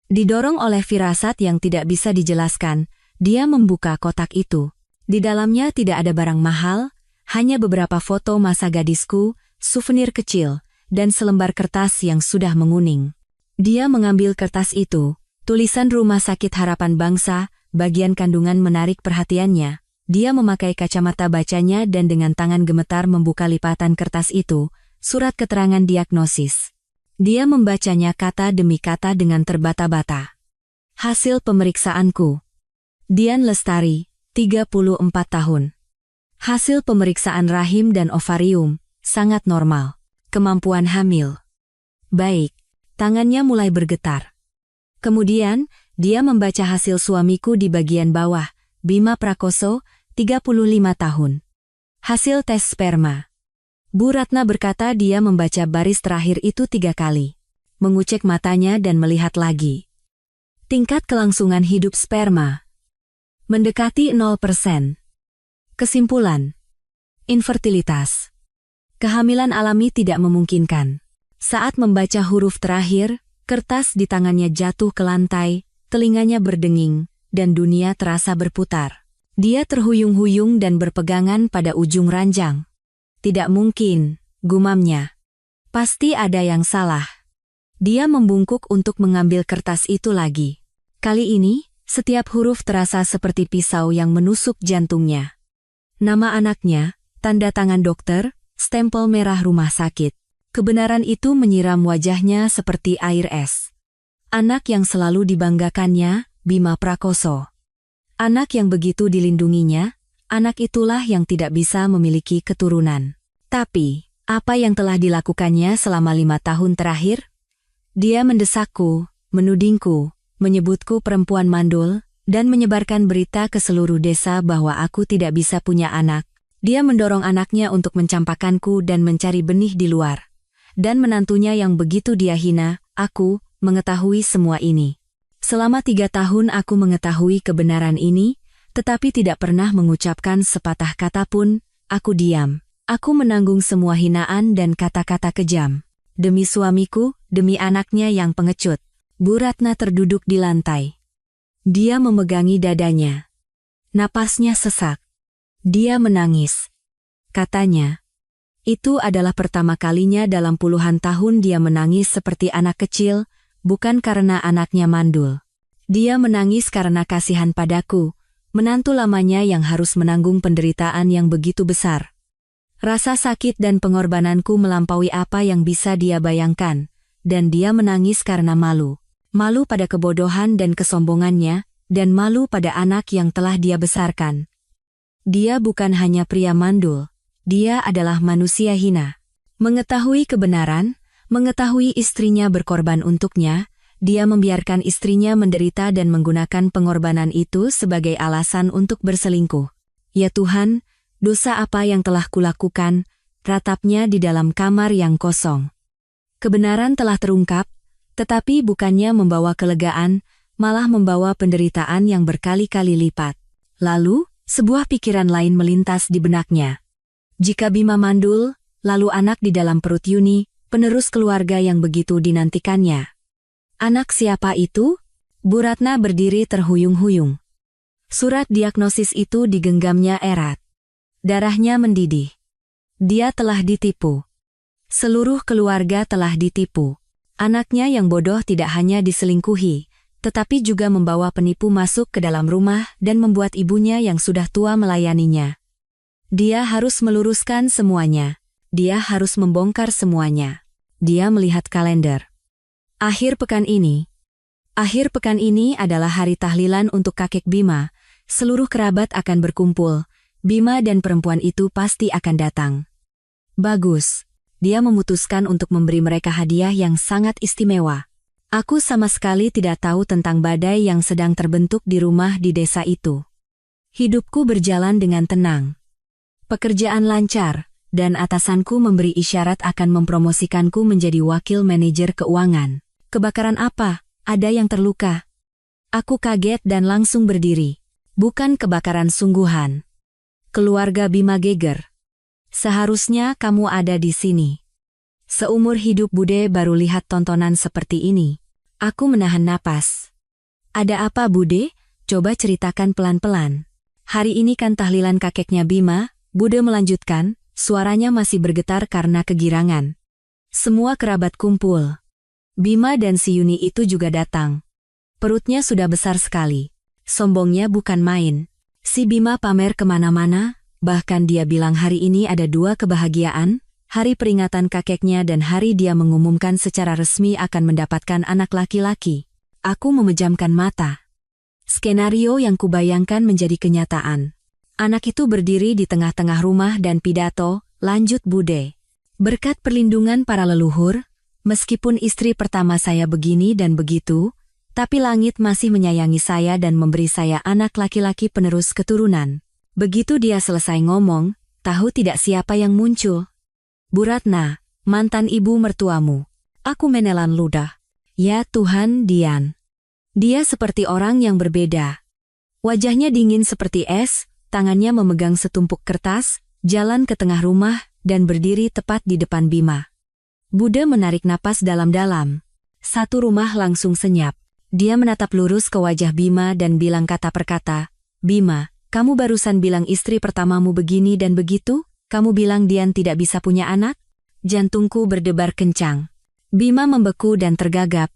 Didorong oleh firasat yang tidak bisa dijelaskan, dia membuka kotak itu. Di dalamnya tidak ada barang mahal, hanya beberapa foto masa gadisku, souvenir kecil, dan selembar kertas yang sudah menguning. Dia mengambil kertas itu, tulisan Rumah Sakit Harapan Bangsa, bagian kandungan menarik perhatiannya. Dia memakai kacamata bacanya dan dengan tangan gemetar membuka lipatan kertas itu, surat keterangan diagnosis. Dia membacanya kata demi kata dengan terbata-bata. Hasil pemeriksaanku. Dian Lestari, 34 tahun. Hasil pemeriksaan rahim dan ovarium, sangat normal. Kemampuan hamil. Baik, tangannya mulai bergetar. Kemudian, dia membaca hasil suamiku di bagian bawah, Bima Prakoso, 35 tahun. Hasil tes sperma. Bu Ratna berkata dia membaca baris terakhir itu 3 kali. Mengucek matanya dan melihat lagi. Tingkat kelangsungan hidup sperma. Mendekati 0%. Kesimpulan. Infertilitas. Kehamilan alami tidak memungkinkan. Saat membaca huruf terakhir, kertas di tangannya jatuh ke lantai, telinganya berdenging, dan dunia terasa berputar. Dia terhuyung-huyung dan berpegangan pada ujung ranjang. Tidak mungkin, gumamnya. Pasti ada yang salah. Dia membungkuk untuk mengambil kertas itu lagi. Kali ini, setiap huruf terasa seperti pisau yang menusuk jantungnya. Nama anaknya, tanda tangan dokter, stempel merah rumah sakit. Kebenaran itu menyiram wajahnya seperti air es. Anak yang selalu dibanggakannya, Bima Prakoso. Anak yang begitu dilindunginya, anak itulah yang tidak bisa memiliki keturunan. Tapi, apa yang telah dilakukannya selama 5 tahun terakhir? Dia mendesakku, menudingku, menyebutku perempuan mandul, dan menyebarkan berita ke seluruh desa bahwa aku tidak bisa punya anak. Dia mendorong anaknya untuk mencampakkanku dan mencari benih di luar. Dan menantunya yang begitu dia hina, aku, mengetahui semua ini. Selama 3 tahun aku mengetahui kebenaran ini, tetapi tidak pernah mengucapkan sepatah kata pun. Aku diam. Aku menanggung semua hinaan dan kata-kata kejam. Demi suamiku, demi anaknya yang pengecut. Bu Ratna terduduk di lantai. Dia memegangi dadanya. Napasnya sesak. Dia menangis. Katanya, itu adalah pertama kalinya dalam puluhan tahun dia menangis seperti anak kecil, bukan karena anaknya mandul. Dia menangis karena kasihan padaku, menantu lamanya yang harus menanggung penderitaan yang begitu besar. Rasa sakit dan pengorbananku melampaui apa yang bisa dia bayangkan, dan dia menangis karena malu. Malu pada kebodohan dan kesombongannya, dan malu pada anak yang telah dia besarkan. Dia bukan hanya pria mandul, dia adalah manusia hina. Mengetahui kebenaran, mengetahui istrinya berkorban untuknya, dia membiarkan istrinya menderita dan menggunakan pengorbanan itu sebagai alasan untuk berselingkuh. Ya Tuhan, dosa apa yang telah kulakukan, ratapnya di dalam kamar yang kosong. Kebenaran telah terungkap, tetapi bukannya membawa kelegaan, malah membawa penderitaan yang berkali-kali lipat. Lalu, sebuah pikiran lain melintas di benaknya. Jika Bima mandul, lalu anak di dalam perut Yuni, penerus keluarga yang begitu dinantikannya. Anak siapa itu? Bu Ratna berdiri terhuyung-huyung. Surat diagnosis itu digenggamnya erat. Darahnya mendidih. Dia telah ditipu. Seluruh keluarga telah ditipu. Anaknya yang bodoh tidak hanya diselingkuhi, tetapi juga membawa penipu masuk ke dalam rumah dan membuat ibunya yang sudah tua melayaninya. Dia harus meluruskan semuanya. Dia harus membongkar semuanya. Dia melihat kalender. Akhir pekan ini adalah hari tahlilan untuk kakek Bima. Seluruh kerabat akan berkumpul. Bima dan perempuan itu pasti akan datang. Bagus. Dia memutuskan untuk memberi mereka hadiah yang sangat istimewa. Aku sama sekali tidak tahu tentang badai yang sedang terbentuk di rumah di desa itu. Hidupku berjalan dengan tenang. Pekerjaan lancar, dan atasanku memberi isyarat akan mempromosikanku menjadi wakil manajer keuangan. Kebakaran apa? Ada yang terluka. Aku kaget dan langsung berdiri. Bukan kebakaran sungguhan. Keluarga Bima geger. Seharusnya kamu ada di sini. Seumur hidup Bude baru lihat tontonan seperti ini. Aku menahan napas. Ada apa Bude? Coba ceritakan pelan-pelan. Hari ini kan tahlilan kakeknya Bima, Bude melanjutkan, suaranya masih bergetar karena kegirangan. Semua kerabat kumpul. Bima dan si Yuni itu juga datang. Perutnya sudah besar sekali. Sombongnya bukan main. Si Bima pamer kemana-mana, bahkan dia bilang hari ini ada 2 kebahagiaan, hari peringatan kakeknya dan hari dia mengumumkan secara resmi akan mendapatkan anak laki-laki. Aku memejamkan mata. Skenario yang kubayangkan menjadi kenyataan. Anak itu berdiri di tengah-tengah rumah dan pidato, lanjut Bude. Berkat perlindungan para leluhur, meskipun istri pertama saya begini dan begitu, tapi langit masih menyayangi saya dan memberi saya anak laki-laki penerus keturunan. Begitu dia selesai ngomong, tahu tidak siapa yang muncul? Bu Ratna, mantan ibu mertuamu. Aku menelan ludah. Ya Tuhan, Dian. Dia seperti orang yang berbeda. Wajahnya dingin seperti es, tangannya memegang setumpuk kertas, jalan ke tengah rumah, dan berdiri tepat di depan Bima. Bude menarik napas dalam-dalam. Satu rumah langsung senyap. Dia menatap lurus ke wajah Bima dan bilang kata per kata, Bima, kamu barusan bilang istri pertamamu begini dan begitu? Kamu bilang Dian tidak bisa punya anak? Jantungku berdebar kencang. Bima membeku dan tergagap.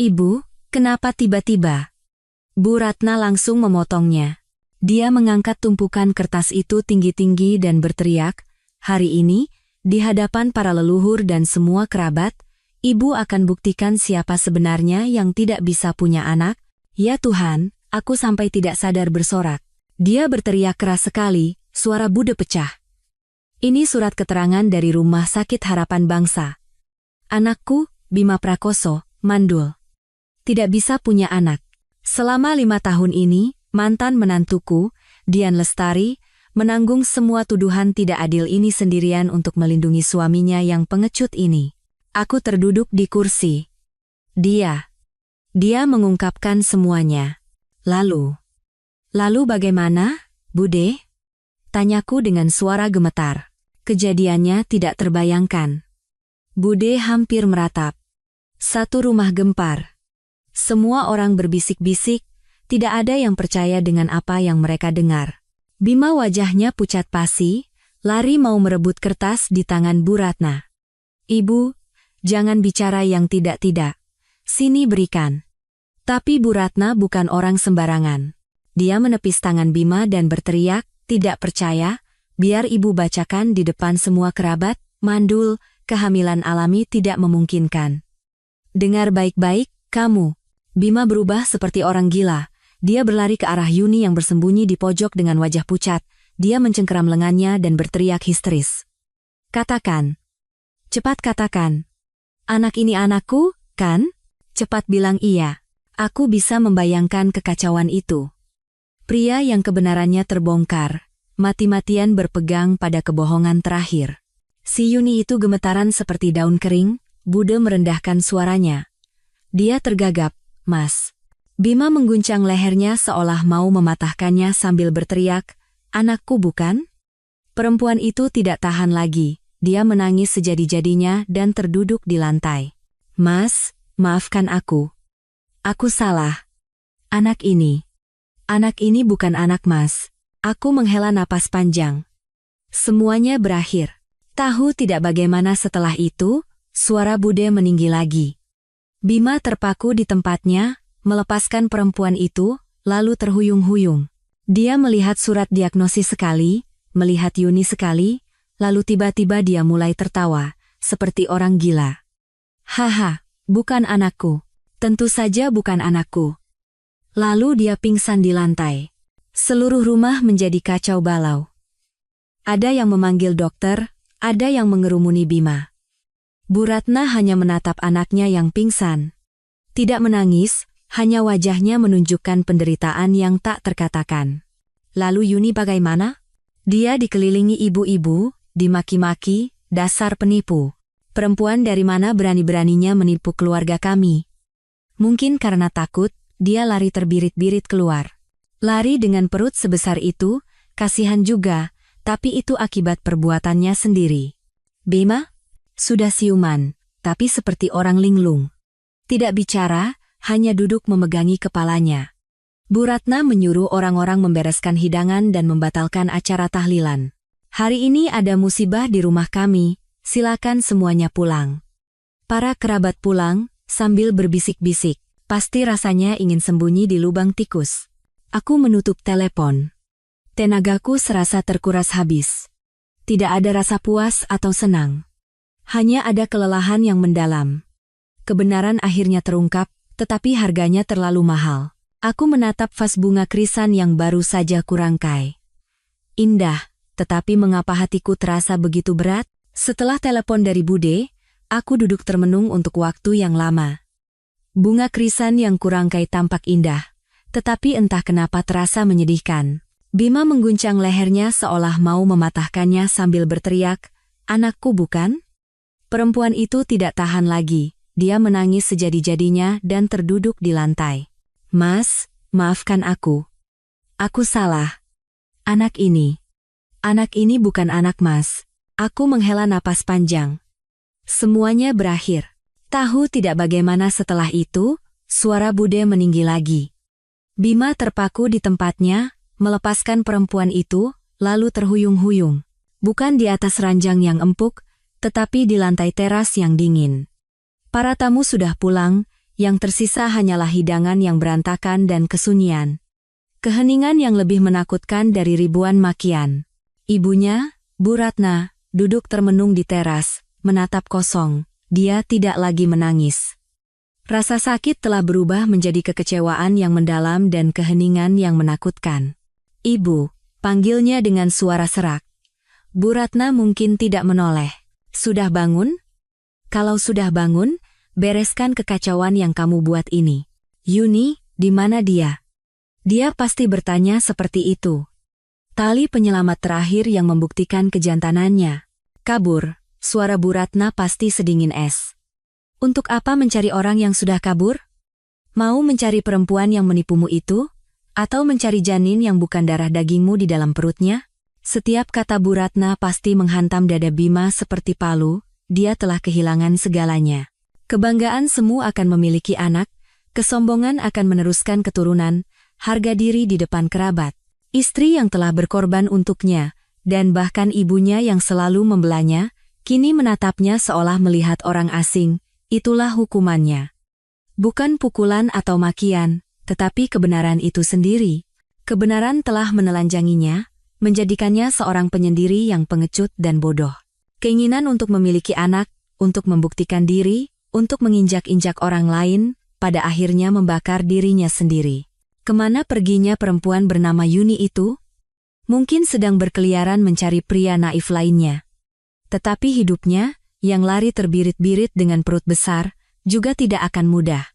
Ibu, kenapa tiba-tiba? Bu Ratna langsung memotongnya. Dia mengangkat tumpukan kertas itu tinggi-tinggi dan berteriak, hari ini, di hadapan para leluhur dan semua kerabat, ibu akan buktikan siapa sebenarnya yang tidak bisa punya anak. Ya Tuhan, aku sampai tidak sadar bersorak. Dia berteriak keras sekali, suara Bude pecah. Ini surat keterangan dari Rumah Sakit Harapan Bangsa. Anakku, Bima Prakoso, mandul. Tidak bisa punya anak. Selama 5 tahun ini, mantan menantuku, Dian Lestari, menanggung semua tuduhan tidak adil ini sendirian untuk melindungi suaminya yang pengecut ini. Aku terduduk di kursi. Dia mengungkapkan semuanya. Lalu bagaimana, Bude? Tanyaku dengan suara gemetar. Kejadiannya tidak terbayangkan. Bude hampir meratap. Satu rumah gempar. Semua orang berbisik-bisik, tidak ada yang percaya dengan apa yang mereka dengar. Bima wajahnya pucat pasi, lari mau merebut kertas di tangan Bu Ratna. Ibu, jangan bicara yang tidak-tidak. Sini berikan. Tapi Bu Ratna bukan orang sembarangan. Dia menepis tangan Bima dan berteriak, tidak percaya, biar ibu bacakan di depan semua kerabat, mandul, kehamilan alami tidak memungkinkan. Dengar baik-baik, kamu. Bima berubah seperti orang gila. Dia berlari ke arah Yuni yang bersembunyi di pojok dengan wajah pucat. Dia mencengkeram lengannya dan berteriak histeris. Katakan. Cepat katakan. Anak ini anakku, kan? Cepat bilang iya. Aku bisa membayangkan kekacauan itu. Pria yang kebenarannya terbongkar, mati-matian berpegang pada kebohongan terakhir. Si Yuni itu gemetaran seperti daun kering, Bude merendahkan suaranya. Dia tergagap, Mas. Bima mengguncang lehernya seolah mau mematahkannya sambil berteriak, anakku bukan? Perempuan itu tidak tahan lagi, dia menangis sejadi-jadinya dan terduduk di lantai. Mas, maafkan aku. Aku salah. Anak ini bukan anak Mas. Aku menghela napas panjang. Semuanya berakhir. Tahu tidak bagaimana setelah itu? Suara Bude meninggi lagi. Bima terpaku di tempatnya, melepaskan perempuan itu, lalu terhuyung-huyung. Dia melihat surat diagnosis sekali, melihat Yuni sekali, lalu tiba-tiba dia mulai tertawa, seperti orang gila. Haha, bukan anakku. Tentu saja bukan anakku. Lalu dia pingsan di lantai. Seluruh rumah menjadi kacau balau. Ada yang memanggil dokter, ada yang mengerumuni Bima. Bu Ratna hanya menatap anaknya yang pingsan. Tidak menangis, hanya wajahnya menunjukkan penderitaan yang tak terkatakan. Lalu Yuni bagaimana? Dia dikelilingi ibu-ibu, dimaki-maki, dasar penipu. Perempuan dari mana berani-beraninya menipu keluarga kami? Mungkin karena takut, dia lari terbirit-birit keluar. Lari dengan perut sebesar itu, kasihan juga, tapi itu akibat perbuatannya sendiri. Bima? Sudah siuman, tapi seperti orang linglung. Tidak bicara, hanya duduk memegangi kepalanya. Bu Ratna menyuruh orang-orang membereskan hidangan dan membatalkan acara tahlilan. Hari ini ada musibah di rumah kami, silakan semuanya pulang. Para kerabat pulang, sambil berbisik-bisik. Pasti rasanya ingin sembunyi di lubang tikus. Aku menutup telepon. Tenagaku serasa terkuras habis. Tidak ada rasa puas atau senang. Hanya ada kelelahan yang mendalam. Kebenaran akhirnya terungkap, tetapi harganya terlalu mahal. Aku menatap vas bunga krisan yang baru saja kurangkai. Indah, tetapi mengapa hatiku terasa begitu berat? Setelah telepon dari Bude, aku duduk termenung untuk waktu yang lama. Bunga krisan yang kurangkai tampak indah, tetapi entah kenapa terasa menyedihkan. Bima mengguncang lehernya seolah mau mematahkannya sambil berteriak, "Anakku bukan?" Perempuan itu tidak tahan lagi, dia menangis sejadi-jadinya dan terduduk di lantai. "Mas, maafkan aku. Aku salah. Anak ini bukan anak Mas." Aku menghela napas panjang. Semuanya berakhir. Tahu tidak bagaimana setelah itu, suara Bude meninggi lagi. Bima terpaku di tempatnya, melepaskan perempuan itu, lalu terhuyung-huyung. Bukan di atas ranjang yang empuk, tetapi di lantai teras yang dingin. Para tamu sudah pulang, yang tersisa hanyalah hidangan yang berantakan dan kesunyian. Keheningan yang lebih menakutkan dari ribuan makian. Ibunya, Bu Ratna, duduk termenung di teras, menatap kosong. Dia tidak lagi menangis. Rasa sakit telah berubah menjadi kekecewaan yang mendalam dan keheningan yang menakutkan. "Ibu," panggilnya dengan suara serak. Bu Ratna mungkin tidak menoleh. "Sudah bangun? Kalau sudah bangun, bereskan kekacauan yang kamu buat ini." "Yuni, di mana dia?" Dia pasti bertanya seperti itu. Tali penyelamat terakhir yang membuktikan kejantanannya. Kabur, suara Bu Ratna pasti sedingin es. "Untuk apa mencari orang yang sudah kabur? Mau mencari perempuan yang menipumu itu? Atau mencari janin yang bukan darah dagingmu di dalam perutnya?" Setiap kata Bu Ratna pasti menghantam dada Bima seperti palu, dia telah kehilangan segalanya. Kebanggaan semu akan memiliki anak, kesombongan akan meneruskan keturunan, harga diri di depan kerabat, istri yang telah berkorban untuknya, dan bahkan ibunya yang selalu membelanya, kini menatapnya seolah melihat orang asing, itulah hukumannya. Bukan pukulan atau makian, tetapi kebenaran itu sendiri. Kebenaran telah menelanjanginya, menjadikannya seorang penyendiri yang pengecut dan bodoh. Keinginan untuk memiliki anak, untuk membuktikan diri, untuk menginjak-injak orang lain, pada akhirnya membakar dirinya sendiri. Kemana perginya perempuan bernama Yuni itu? Mungkin sedang berkeliaran mencari pria naif lainnya. Tetapi hidupnya, yang lari terbirit-birit dengan perut besar, juga tidak akan mudah.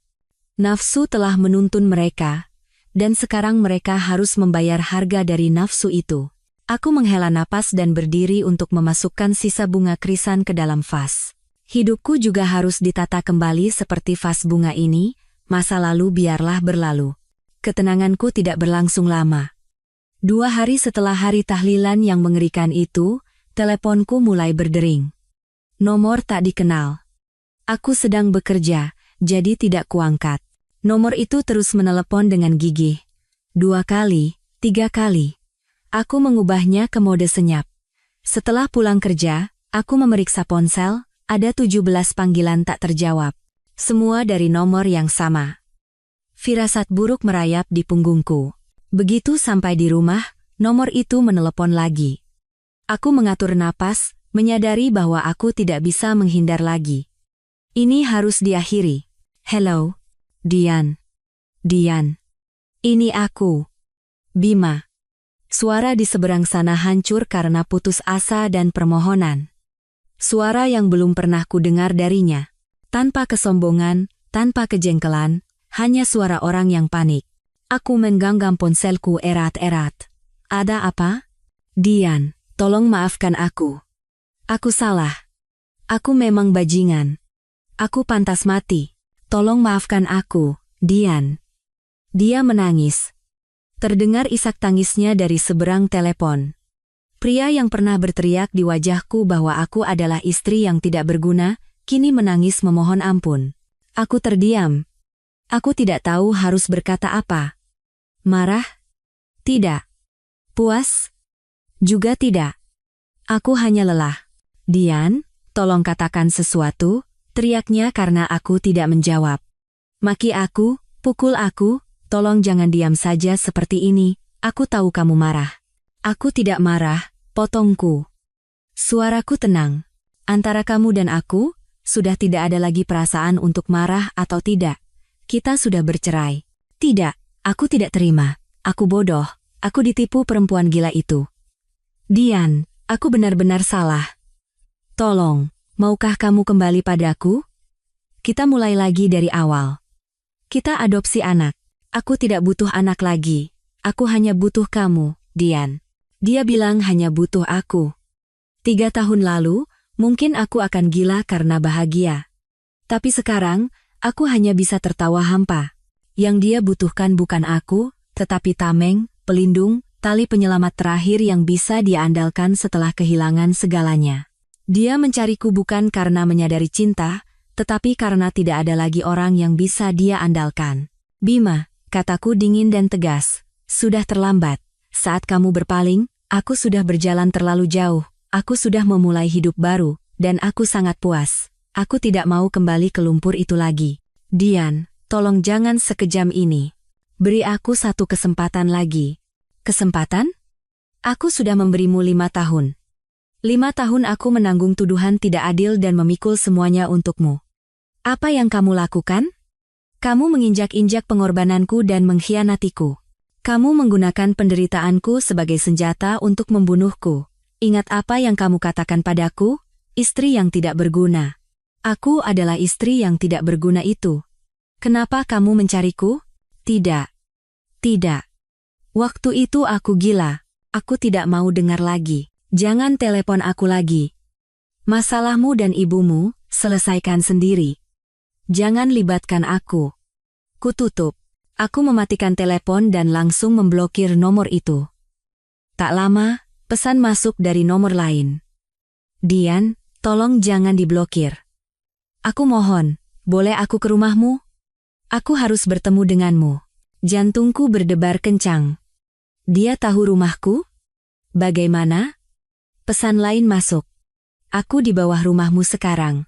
Nafsu telah menuntun mereka, dan sekarang mereka harus membayar harga dari nafsu itu. Aku menghela napas dan berdiri untuk memasukkan sisa bunga krisan ke dalam vas. Hidupku juga harus ditata kembali seperti vas bunga ini, masa lalu biarlah berlalu. Ketenanganku tidak berlangsung lama. 2 hari setelah hari tahlilan yang mengerikan itu, teleponku mulai berdering. Nomor tak dikenal. Aku sedang bekerja, jadi tidak kuangkat. Nomor itu terus menelepon dengan gigih. 2 kali, 3 kali. Aku mengubahnya ke mode senyap. Setelah pulang kerja, aku memeriksa ponsel, Ada 17 panggilan tak terjawab. Semua dari nomor yang sama. Firasat buruk merayap di punggungku. Begitu sampai di rumah, nomor itu menelepon lagi. Aku mengatur napas, menyadari bahwa aku tidak bisa menghindar lagi. Ini harus diakhiri. Hello, Dian. Dian. Ini aku. Bima. Suara di seberang sana hancur karena putus asa dan permohonan. Suara yang belum pernah ku dengar darinya. Tanpa kesombongan, tanpa kejengkelan, hanya suara orang yang panik. Aku menggenggam ponselku erat-erat. Ada apa? Dian, tolong maafkan aku. Aku salah. Aku memang bajingan. Aku pantas mati. Tolong maafkan aku, Dian. Dia menangis. Terdengar isak tangisnya dari seberang telepon. Pria yang pernah berteriak di wajahku bahwa aku adalah istri yang tidak berguna, kini menangis memohon ampun. Aku terdiam. Aku tidak tahu harus berkata apa. Marah? Tidak. Puas? Juga tidak. Aku hanya lelah. Dian, tolong katakan sesuatu, teriaknya karena aku tidak menjawab. Maki aku, pukul aku, tolong jangan diam saja seperti ini, aku tahu kamu marah. Aku tidak marah, potongku. Suaraku tenang. Antara kamu dan aku, sudah tidak ada lagi perasaan untuk marah atau tidak. Kita sudah bercerai. Tidak, aku tidak terima. Aku bodoh, aku ditipu perempuan gila itu. Dian, aku benar-benar salah. Tolong, maukah kamu kembali padaku? Kita mulai lagi dari awal. Kita adopsi anak. Aku tidak butuh anak lagi. Aku hanya butuh kamu, Dian. Dia bilang hanya butuh aku. 3 tahun lalu, mungkin aku akan gila karena bahagia. Tapi sekarang, aku hanya bisa tertawa hampa. Yang dia butuhkan bukan aku, tetapi tameng, pelindung, tali penyelamat terakhir yang bisa dia andalkan setelah kehilangan segalanya. Dia mencariku bukan karena menyadari cinta, tetapi karena tidak ada lagi orang yang bisa dia andalkan. Bima, kataku dingin dan tegas, sudah terlambat. Saat kamu berpaling, aku sudah berjalan terlalu jauh, aku sudah memulai hidup baru, dan aku sangat puas. Aku tidak mau kembali ke lumpur itu lagi. Dian, tolong jangan sekejam ini. Beri aku satu kesempatan lagi. Kesempatan? Aku sudah memberimu 5 tahun. 5 tahun aku menanggung tuduhan tidak adil dan memikul semuanya untukmu. Apa yang kamu lakukan? Kamu menginjak-injak pengorbananku dan mengkhianatiku. Kamu menggunakan penderitaanku sebagai senjata untuk membunuhku. Ingat apa yang kamu katakan padaku? Istri yang tidak berguna. Aku adalah istri yang tidak berguna itu. Kenapa kamu mencariku? Tidak. Tidak. Waktu itu aku gila. Aku tidak mau dengar lagi. Jangan telepon aku lagi. Masalahmu dan ibumu, selesaikan sendiri. Jangan libatkan aku. Kututup. Aku mematikan telepon dan langsung memblokir nomor itu. Tak lama, pesan masuk dari nomor lain. Dian, tolong jangan diblokir. Aku mohon, boleh aku ke rumahmu? Aku harus bertemu denganmu. Jantungku berdebar kencang. Dia tahu rumahku? Bagaimana? Pesan lain masuk. Aku di bawah rumahmu sekarang.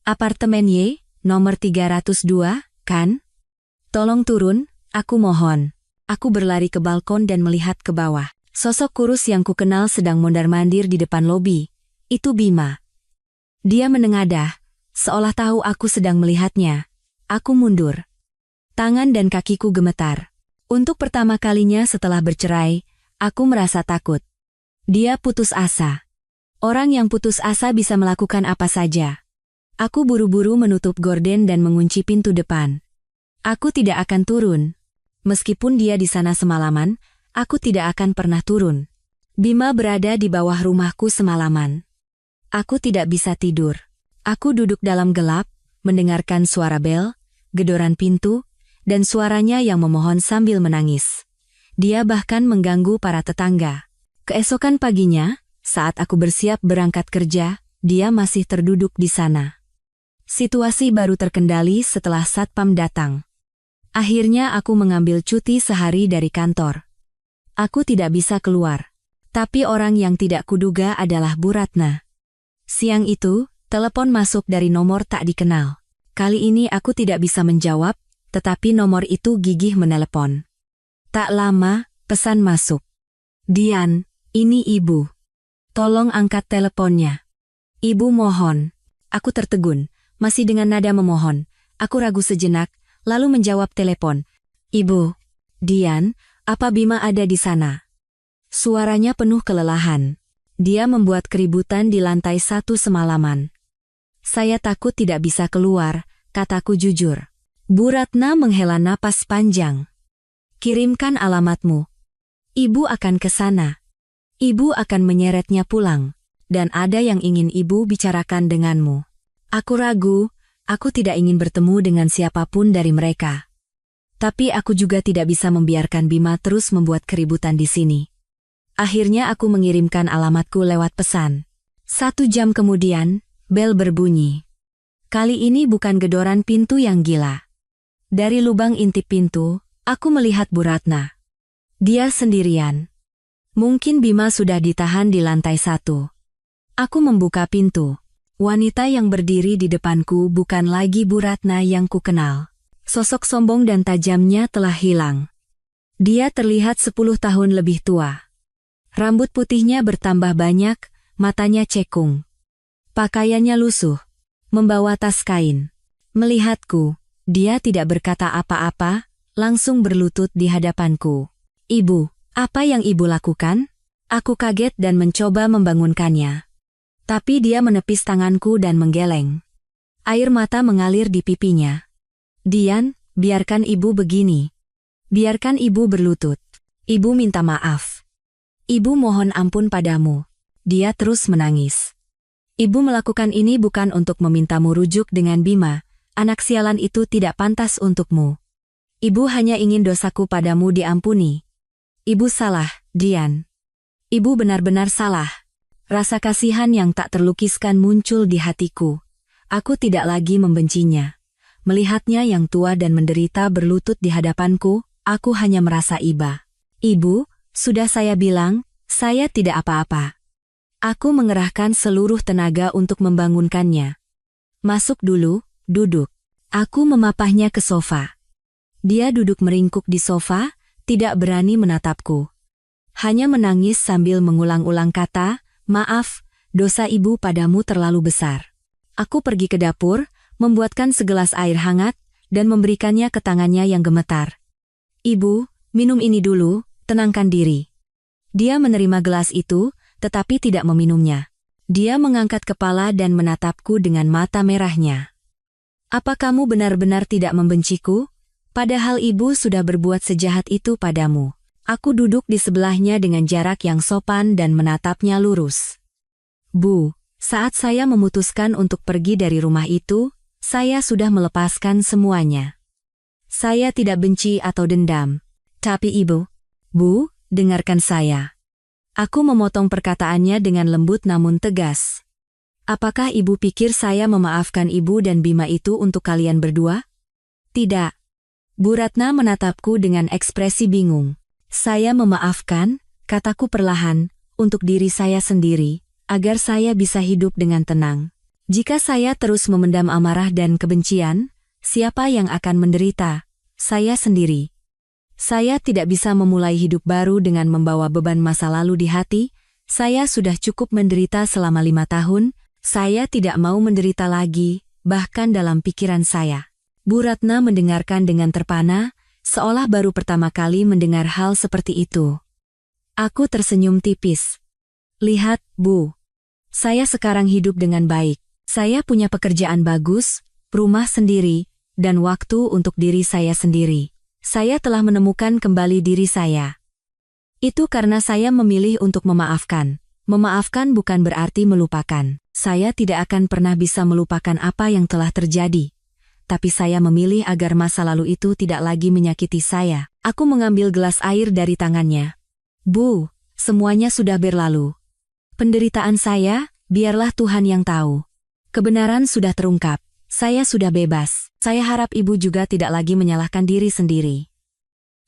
Apartemen Y, nomor 302, kan? Tolong turun, aku mohon. Aku berlari ke balkon dan melihat ke bawah. Sosok kurus yang kukenal sedang mondar-mandir di depan lobi. Itu Bima. Dia menengadah, seolah tahu aku sedang melihatnya. Aku mundur. Tangan dan kakiku gemetar. Untuk pertama kalinya setelah bercerai, aku merasa takut. Dia putus asa. Orang yang putus asa bisa melakukan apa saja. Aku buru-buru menutup gorden dan mengunci pintu depan. Aku tidak akan turun. Meskipun dia di sana semalaman, aku tidak akan pernah turun. Bima berada di bawah rumahku semalaman. Aku tidak bisa tidur. Aku duduk dalam gelap, mendengarkan suara bel, gedoran pintu, dan suaranya yang memohon sambil menangis. Dia bahkan mengganggu para tetangga. Keesokan paginya, saat aku bersiap berangkat kerja, dia masih terduduk di sana. Situasi baru terkendali setelah satpam datang. Akhirnya aku mengambil cuti sehari dari kantor. Aku tidak bisa keluar. Tapi orang yang tidak kuduga adalah Bu Ratna. Siang itu, Telepon masuk dari nomor tak dikenal. Kali ini aku tidak bisa menjawab, tetapi nomor itu gigih menelepon. Tak lama, pesan masuk. Dian, ini ibu. Tolong angkat teleponnya. Ibu mohon. Aku tertegun, masih dengan nada memohon. Aku ragu sejenak, lalu menjawab telepon. Ibu, Dian, apa Bima ada di sana? Suaranya penuh kelelahan. Dia membuat keributan di lantai 1 semalaman. Saya takut tidak bisa keluar, kataku jujur. Bu Ratna menghela napas panjang. Kirimkan alamatmu. Ibu akan ke sana. Ibu akan menyeretnya pulang. Dan ada yang ingin ibu bicarakan denganmu. Aku ragu, aku tidak ingin bertemu dengan siapapun dari mereka. Tapi aku juga tidak bisa membiarkan Bima terus membuat keributan di sini. Akhirnya aku mengirimkan alamatku lewat pesan. 1 jam kemudian, bel berbunyi. Kali ini bukan gedoran pintu yang gila. Dari lubang intip pintu, aku melihat Bu Ratna. Dia sendirian. Mungkin Bima sudah ditahan di lantai 1. Aku membuka pintu. Wanita yang berdiri di depanku bukan lagi Bu Ratna yang kukenal. Sosok sombong dan tajamnya telah hilang. Dia terlihat 10 tahun lebih tua. Rambut putihnya bertambah banyak, matanya cekung. Pakaiannya lusuh, membawa tas kain. Melihatku, dia tidak berkata apa-apa, langsung berlutut di hadapanku. Ibu, apa yang ibu lakukan? Aku kaget dan mencoba membangunkannya. Tapi dia menepis tanganku dan menggeleng. Air mata mengalir di pipinya. Dian, biarkan ibu begini. Biarkan ibu berlutut. Ibu minta maaf. Ibu mohon ampun padamu. Dia terus menangis. Ibu melakukan ini bukan untuk memintamu rujuk dengan Bima. Anak sialan itu tidak pantas untukmu. Ibu hanya ingin dosaku padamu diampuni. Ibu salah, Dian. Ibu benar-benar salah. Rasa kasihan yang tak terlukiskan muncul di hatiku. Aku tidak lagi membencinya. Melihatnya yang tua dan menderita berlutut di hadapanku, aku hanya merasa iba. Ibu, sudah saya bilang, saya tidak apa-apa. Aku mengerahkan seluruh tenaga untuk membangunkannya. Masuk dulu, duduk. Aku memapahnya ke sofa. Dia duduk meringkuk di sofa, tidak berani menatapku. Hanya menangis sambil mengulang-ulang kata, maaf, dosa ibu padamu terlalu besar. Aku pergi ke dapur, membuatkan segelas air hangat, dan memberikannya ke tangannya yang gemetar. Ibu, minum ini dulu, tenangkan diri. Dia menerima gelas itu, tetapi tidak meminumnya. Dia mengangkat kepala dan menatapku dengan mata merahnya. Apa kamu benar-benar tidak membenciku? Padahal ibu sudah berbuat sejahat itu padamu. Aku duduk di sebelahnya dengan jarak yang sopan dan menatapnya lurus. Bu, saat saya memutuskan untuk pergi dari rumah itu, saya sudah melepaskan semuanya. Saya tidak benci atau dendam. Tapi ibu, Bu, dengarkan saya. Aku memotong perkataannya dengan lembut namun tegas. Apakah ibu pikir saya memaafkan ibu dan Bima itu untuk kalian berdua? Tidak. Bu Ratna menatapku dengan ekspresi bingung. Saya memaafkan, kataku perlahan, untuk diri saya sendiri, agar saya bisa hidup dengan tenang. Jika saya terus memendam amarah dan kebencian, siapa yang akan menderita? Saya sendiri. Saya tidak bisa memulai hidup baru dengan membawa beban masa lalu di hati. Saya sudah cukup menderita selama 5 tahun. Saya tidak mau menderita lagi, bahkan dalam pikiran saya. Bu Ratna mendengarkan dengan terpana, seolah baru pertama kali mendengar hal seperti itu. Aku tersenyum tipis. Lihat, Bu. Saya sekarang hidup dengan baik. Saya punya pekerjaan bagus, rumah sendiri, dan waktu untuk diri saya sendiri. Saya telah menemukan kembali diri saya. Itu karena saya memilih untuk memaafkan. Memaafkan bukan berarti melupakan. Saya tidak akan pernah bisa melupakan apa yang telah terjadi. Tapi saya memilih agar masa lalu itu tidak lagi menyakiti saya. Aku mengambil gelas air dari tangannya. Bu, semuanya sudah berlalu. Penderitaan saya, biarlah Tuhan yang tahu. Kebenaran sudah terungkap. Saya sudah bebas. Saya harap ibu juga tidak lagi menyalahkan diri sendiri.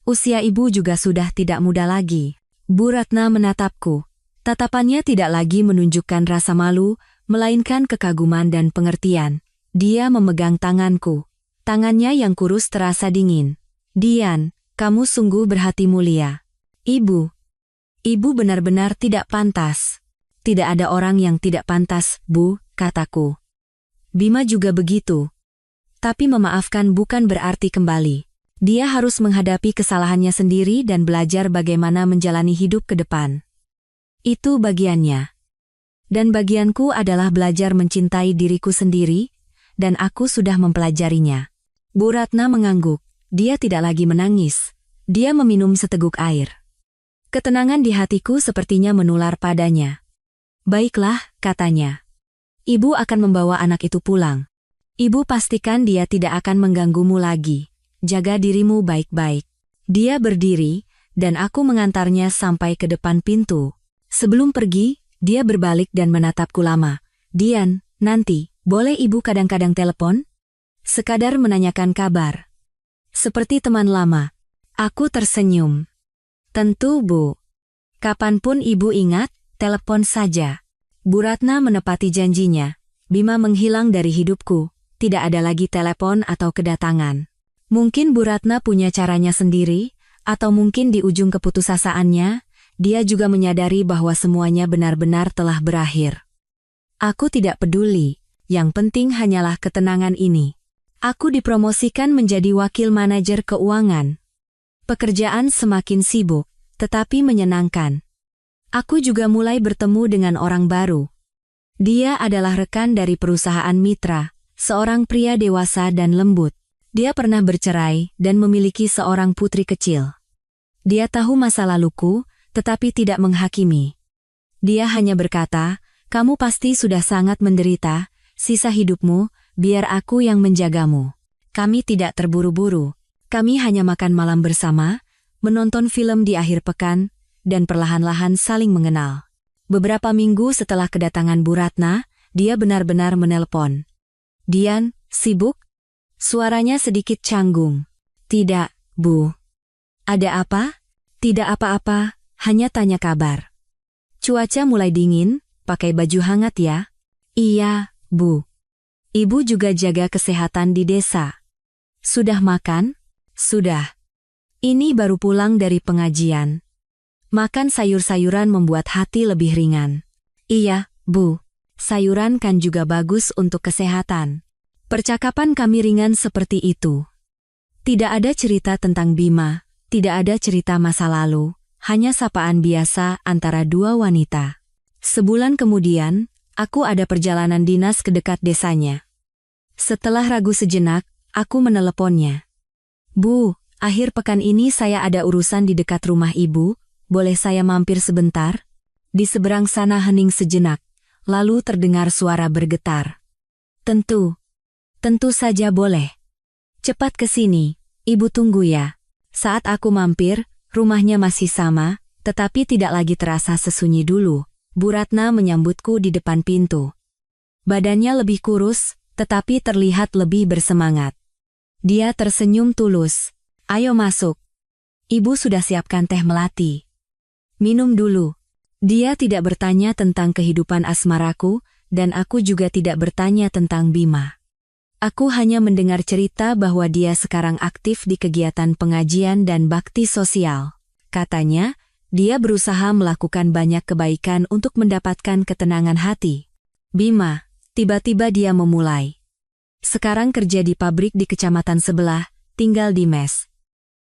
Usia ibu juga sudah tidak muda lagi. Bu Ratna menatapku. Tatapannya tidak lagi menunjukkan rasa malu, melainkan kekaguman dan pengertian. Dia memegang tanganku. Tangannya yang kurus terasa dingin. "Dian, kamu sungguh berhati mulia." "Ibu. Ibu benar-benar tidak pantas." "Tidak ada orang yang tidak pantas, Bu," kataku. "Bima juga begitu. Tapi memaafkan bukan berarti kembali. Dia harus menghadapi kesalahannya sendiri dan belajar bagaimana menjalani hidup ke depan. Itu bagiannya. Dan bagianku adalah belajar mencintai diriku sendiri, dan aku sudah mempelajarinya." Bu Ratna mengangguk. Dia tidak lagi menangis. Dia meminum seteguk air. Ketenangan di hatiku sepertinya menular padanya. "Baiklah," katanya. "Ibu akan membawa anak itu pulang. Ibu pastikan dia tidak akan mengganggumu lagi. Jaga dirimu baik-baik." Dia berdiri, dan aku mengantarnya sampai ke depan pintu. Sebelum pergi, dia berbalik dan menatapku lama. "Dian, nanti, boleh ibu kadang-kadang telepon? Sekadar menanyakan kabar. Seperti teman lama." Aku tersenyum. "Tentu, Bu. Kapanpun ibu ingat, telepon saja." Bu Ratna menepati janjinya. Bima menghilang dari hidupku. Tidak ada lagi telepon atau kedatangan. Mungkin Bu Ratna punya caranya sendiri, atau mungkin di ujung keputusasaannya, dia juga menyadari bahwa semuanya benar-benar telah berakhir. Aku tidak peduli, yang penting hanyalah ketenangan ini. Aku dipromosikan menjadi wakil manajer keuangan. Pekerjaan semakin sibuk, tetapi menyenangkan. Aku juga mulai bertemu dengan orang baru. Dia adalah rekan dari perusahaan mitra, seorang pria dewasa dan lembut. Dia pernah bercerai dan memiliki seorang putri kecil. Dia tahu masa laluku, tetapi tidak menghakimi. Dia hanya berkata, "Kamu pasti sudah sangat menderita, sisa hidupmu, biar aku yang menjagamu." Kami tidak terburu-buru. Kami hanya makan malam bersama, menonton film di akhir pekan, dan perlahan-lahan saling mengenal. Beberapa minggu setelah kedatangan Bu Ratna, dia benar-benar menelpon. "Dian, sibuk?" Suaranya sedikit canggung. "Tidak, Bu." "Ada apa?" "Tidak apa-apa, hanya tanya kabar." "Cuaca mulai dingin, pakai baju hangat ya." "Iya, Bu." "Ibu juga jaga kesehatan di desa." "Sudah makan?" "Sudah. Ini baru pulang dari pengajian." "Makan sayur-sayuran membuat hati lebih ringan." "Iya, Bu. Sayuran kan juga bagus untuk kesehatan." Percakapan kami ringan seperti itu. Tidak ada cerita tentang Bima, tidak ada cerita masa lalu, hanya sapaan biasa antara dua wanita. Sebulan kemudian, aku ada perjalanan dinas ke dekat desanya. Setelah ragu sejenak, aku meneleponnya. "Bu, akhir pekan ini saya ada urusan di dekat rumah ibu, boleh saya mampir sebentar?" Di seberang sana hening sejenak, lalu terdengar suara bergetar. Tentu saja boleh. "Cepat ke sini, ibu tunggu ya." Saat aku mampir, rumahnya masih sama, tetapi tidak lagi terasa sesunyi dulu. Bu Ratna menyambutku di depan pintu. Badannya lebih kurus, tetapi terlihat lebih bersemangat. Dia tersenyum tulus. "Ayo masuk. Ibu sudah siapkan teh melati. Minum dulu." Dia tidak bertanya tentang kehidupan asmaraku, dan aku juga tidak bertanya tentang Bima. Aku hanya mendengar cerita bahwa dia sekarang aktif di kegiatan pengajian dan bakti sosial. Katanya, dia berusaha melakukan banyak kebaikan untuk mendapatkan ketenangan hati. "Bima," tiba-tiba dia memulai. "Sekarang kerja di pabrik di kecamatan sebelah, tinggal di mes.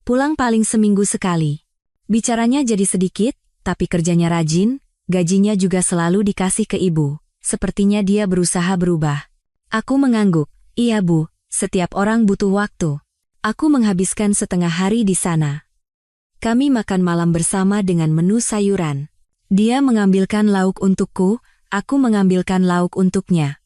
Pulang paling seminggu sekali. Bicaranya jadi sedikit, tapi kerjanya rajin, gajinya juga selalu dikasih ke ibu. Sepertinya dia berusaha berubah." Aku mengangguk. "Iya Bu, setiap orang butuh waktu." Aku menghabiskan setengah hari di sana. Kami makan malam bersama dengan menu sayuran. Dia mengambilkan lauk untukku, aku mengambilkan lauk untuknya.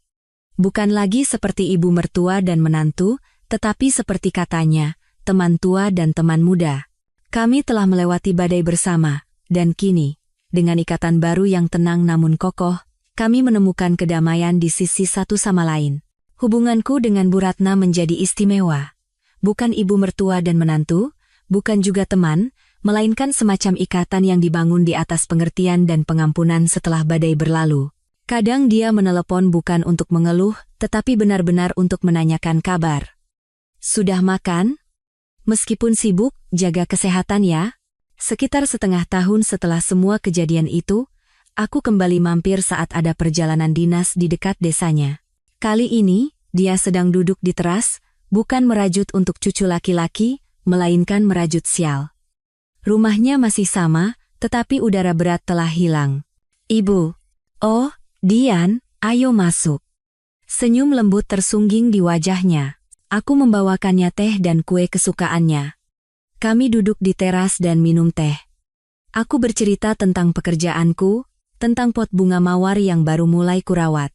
Bukan lagi seperti ibu mertua dan menantu, tetapi seperti katanya, teman tua dan teman muda. Kami telah melewati badai bersama, dan kini, dengan ikatan baru yang tenang namun kokoh, kami menemukan kedamaian di sisi satu sama lain. Hubunganku dengan Bu Ratna menjadi istimewa. Bukan ibu mertua dan menantu, bukan juga teman, melainkan semacam ikatan yang dibangun di atas pengertian dan pengampunan setelah badai berlalu. Kadang dia menelepon bukan untuk mengeluh, tetapi benar-benar untuk menanyakan kabar. Sudah makan? Meskipun sibuk, jaga kesehatan ya. Sekitar setengah tahun setelah semua kejadian itu, aku kembali mampir saat ada perjalanan dinas di dekat desanya. Kali ini, dia sedang duduk di teras, bukan merajut untuk cucu laki-laki, melainkan merajut sial. Rumahnya masih sama, tetapi udara berat telah hilang. Ibu. Oh, Dian, ayo masuk. Senyum lembut tersungging di wajahnya. Aku membawakannya teh dan kue kesukaannya. Kami duduk di teras dan minum teh. Aku bercerita tentang pekerjaanku, tentang pot bunga mawar yang baru mulai kurawat.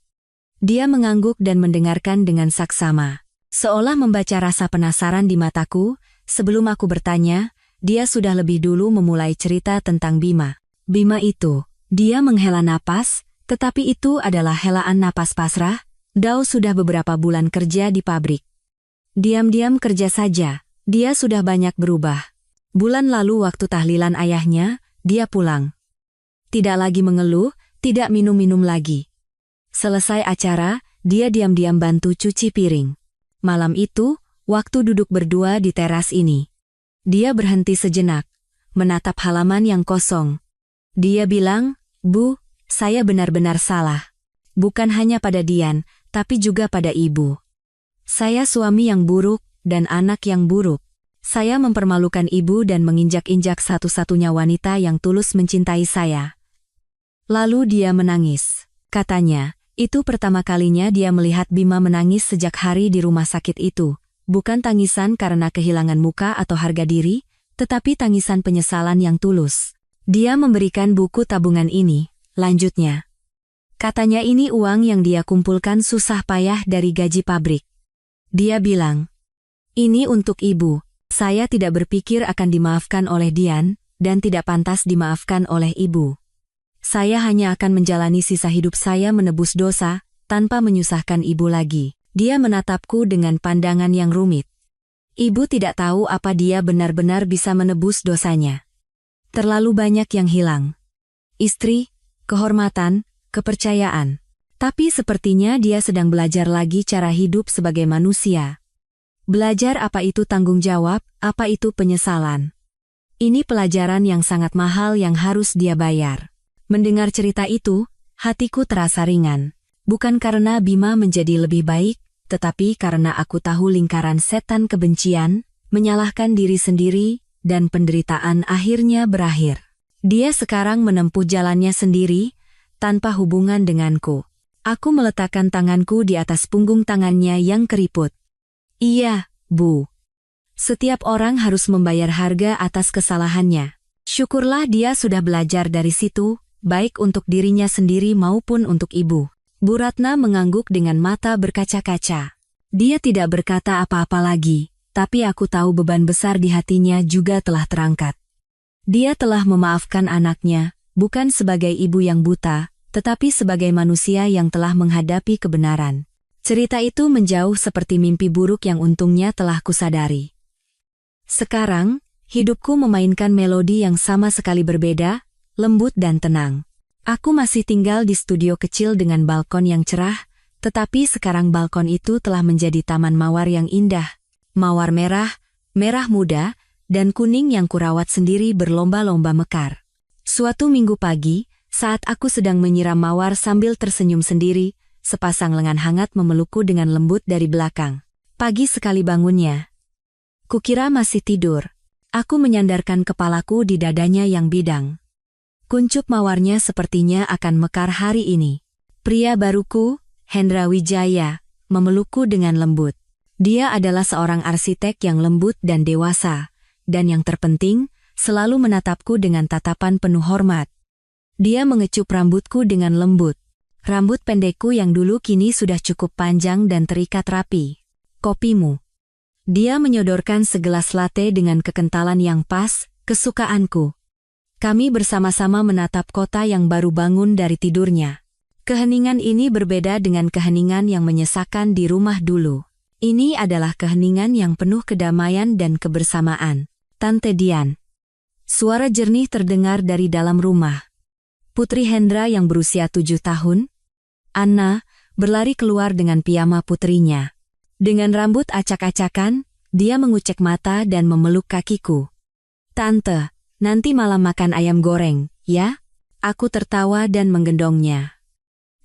Dia mengangguk dan mendengarkan dengan saksama. Seolah membaca rasa penasaran di mataku, sebelum aku bertanya, dia sudah lebih dulu memulai cerita tentang Bima. Bima itu, dia menghela napas, tetapi itu adalah helaan napas pasrah. Dao sudah beberapa bulan kerja di pabrik. Diam-diam kerja saja, dia sudah banyak berubah. Bulan lalu waktu tahlilan ayahnya, dia pulang. Tidak lagi mengeluh, tidak minum-minum lagi. Selesai acara, dia diam-diam bantu cuci piring. Malam itu, waktu duduk berdua di teras ini, dia berhenti sejenak, menatap halaman yang kosong. Dia bilang, "Bu, saya benar-benar salah. Bukan hanya pada Dian, tapi juga pada ibu. Saya suami yang buruk dan anak yang buruk. Saya mempermalukan ibu dan menginjak-injak satu-satunya wanita yang tulus mencintai saya." Lalu dia menangis. Katanya, itu pertama kalinya dia melihat Bima menangis sejak hari di rumah sakit itu. Bukan tangisan karena kehilangan muka atau harga diri, tetapi tangisan penyesalan yang tulus. Dia memberikan buku tabungan ini. Lanjutnya, katanya ini uang yang dia kumpulkan susah payah dari gaji pabrik. Dia bilang, "Ini untuk ibu. Saya tidak berpikir akan dimaafkan oleh Dian, dan tidak pantas dimaafkan oleh ibu. Saya hanya akan menjalani sisa hidup saya menebus dosa, tanpa menyusahkan ibu lagi." Dia menatapku dengan pandangan yang rumit. Ibu tidak tahu apa dia benar-benar bisa menebus dosanya. Terlalu banyak yang hilang. Istri, kehormatan, kepercayaan. Tapi sepertinya dia sedang belajar lagi cara hidup sebagai manusia. Belajar apa itu tanggung jawab, apa itu penyesalan. Ini pelajaran yang sangat mahal yang harus dia bayar. Mendengar cerita itu, hatiku terasa ringan. Bukan karena Bima menjadi lebih baik, tetapi karena aku tahu lingkaran setan kebencian, menyalahkan diri sendiri, dan penderitaan akhirnya berakhir. Dia sekarang menempuh jalannya sendiri, tanpa hubungan denganku. Aku meletakkan tanganku di atas punggung tangannya yang keriput. Iya, Bu. Setiap orang harus membayar harga atas kesalahannya. Syukurlah dia sudah belajar dari situ, baik untuk dirinya sendiri maupun untuk ibu. Bu Ratna mengangguk dengan mata berkaca-kaca. Dia tidak berkata apa-apa lagi, tapi aku tahu beban besar di hatinya juga telah terangkat. Dia telah memaafkan anaknya, bukan sebagai ibu yang buta, tetapi sebagai manusia yang telah menghadapi kebenaran. Cerita itu menjauh seperti mimpi buruk yang untungnya telah kusadari. Sekarang, hidupku memainkan melodi yang sama sekali berbeda, lembut dan tenang. Aku masih tinggal di studio kecil dengan balkon yang cerah, tetapi sekarang balkon itu telah menjadi taman mawar yang indah. Mawar merah, merah muda, dan kuning yang kurawat sendiri berlomba-lomba mekar. Suatu minggu pagi, saat aku sedang menyiram mawar sambil tersenyum sendiri, sepasang lengan hangat memelukku dengan lembut dari belakang. Pagi sekali bangunnya. Kukira masih tidur. Aku menyandarkan kepalaku di dadanya yang bidang. Kuncup mawarnya sepertinya akan mekar hari ini. Pria baruku, Hendra Wijaya, memelukku dengan lembut. Dia adalah seorang arsitek yang lembut dan dewasa, dan yang terpenting, selalu menatapku dengan tatapan penuh hormat. Dia mengecup rambutku dengan lembut. Rambut pendekku yang dulu kini sudah cukup panjang dan terikat rapi. Kopimu. Dia menyodorkan segelas latte dengan kekentalan yang pas, kesukaanku. Kami bersama-sama menatap kota yang baru bangun dari tidurnya. Keheningan ini berbeda dengan keheningan yang menyesakan di rumah dulu. Ini adalah keheningan yang penuh kedamaian dan kebersamaan. Tante Dian. Suara jernih terdengar dari dalam rumah. Putri Hendra yang berusia 7 tahun, Anna berlari keluar dengan piyama putrinya. Dengan rambut acak-acakan, dia mengucek mata dan memeluk kakiku. "Tante, nanti malam makan ayam goreng, ya?" Aku tertawa dan menggendongnya.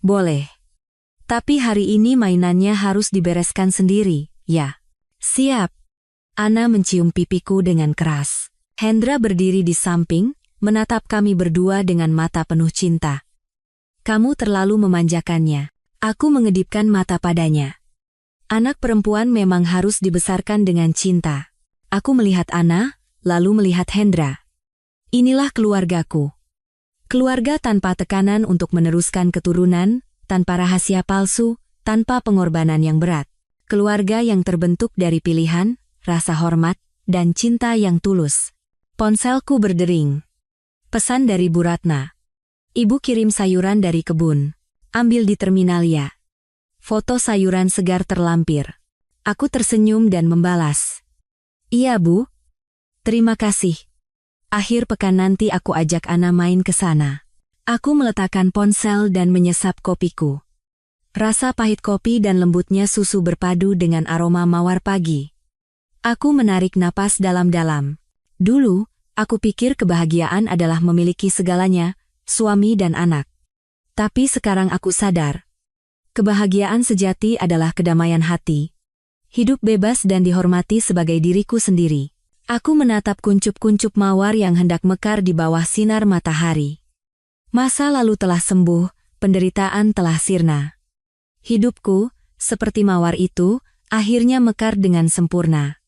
"Boleh. Tapi hari ini mainannya harus dibereskan sendiri, ya?" "Siap." Anna mencium pipiku dengan keras. Hendra berdiri di samping, menatap kami berdua dengan mata penuh cinta. "Kamu terlalu memanjakannya." Aku mengedipkan mata padanya. Anak perempuan memang harus dibesarkan dengan cinta. Aku melihat Anna, lalu melihat Hendra. Inilah keluargaku. Keluarga tanpa tekanan untuk meneruskan keturunan, tanpa rahasia palsu, tanpa pengorbanan yang berat. Keluarga yang terbentuk dari pilihan, rasa hormat, dan cinta yang tulus. Ponselku berdering. Pesan dari Bu Ratna. "Ibu kirim sayuran dari kebun. Ambil di terminal ya." Foto sayuran segar terlampir. Aku tersenyum dan membalas. "Iya Bu. Terima kasih. Akhir pekan nanti aku ajak Anna main ke sana." Aku meletakkan ponsel dan menyesap kopiku. Rasa pahit kopi dan lembutnya susu berpadu dengan aroma mawar pagi. Aku menarik napas dalam-dalam. Dulu, aku pikir kebahagiaan adalah memiliki segalanya, suami dan anak. Tapi sekarang aku sadar. Kebahagiaan sejati adalah kedamaian hati. Hidup bebas dan dihormati sebagai diriku sendiri. Aku menatap kuncup-kuncup mawar yang hendak mekar di bawah sinar matahari. Masa lalu telah sembuh, penderitaan telah sirna. Hidupku, seperti mawar itu, akhirnya mekar dengan sempurna.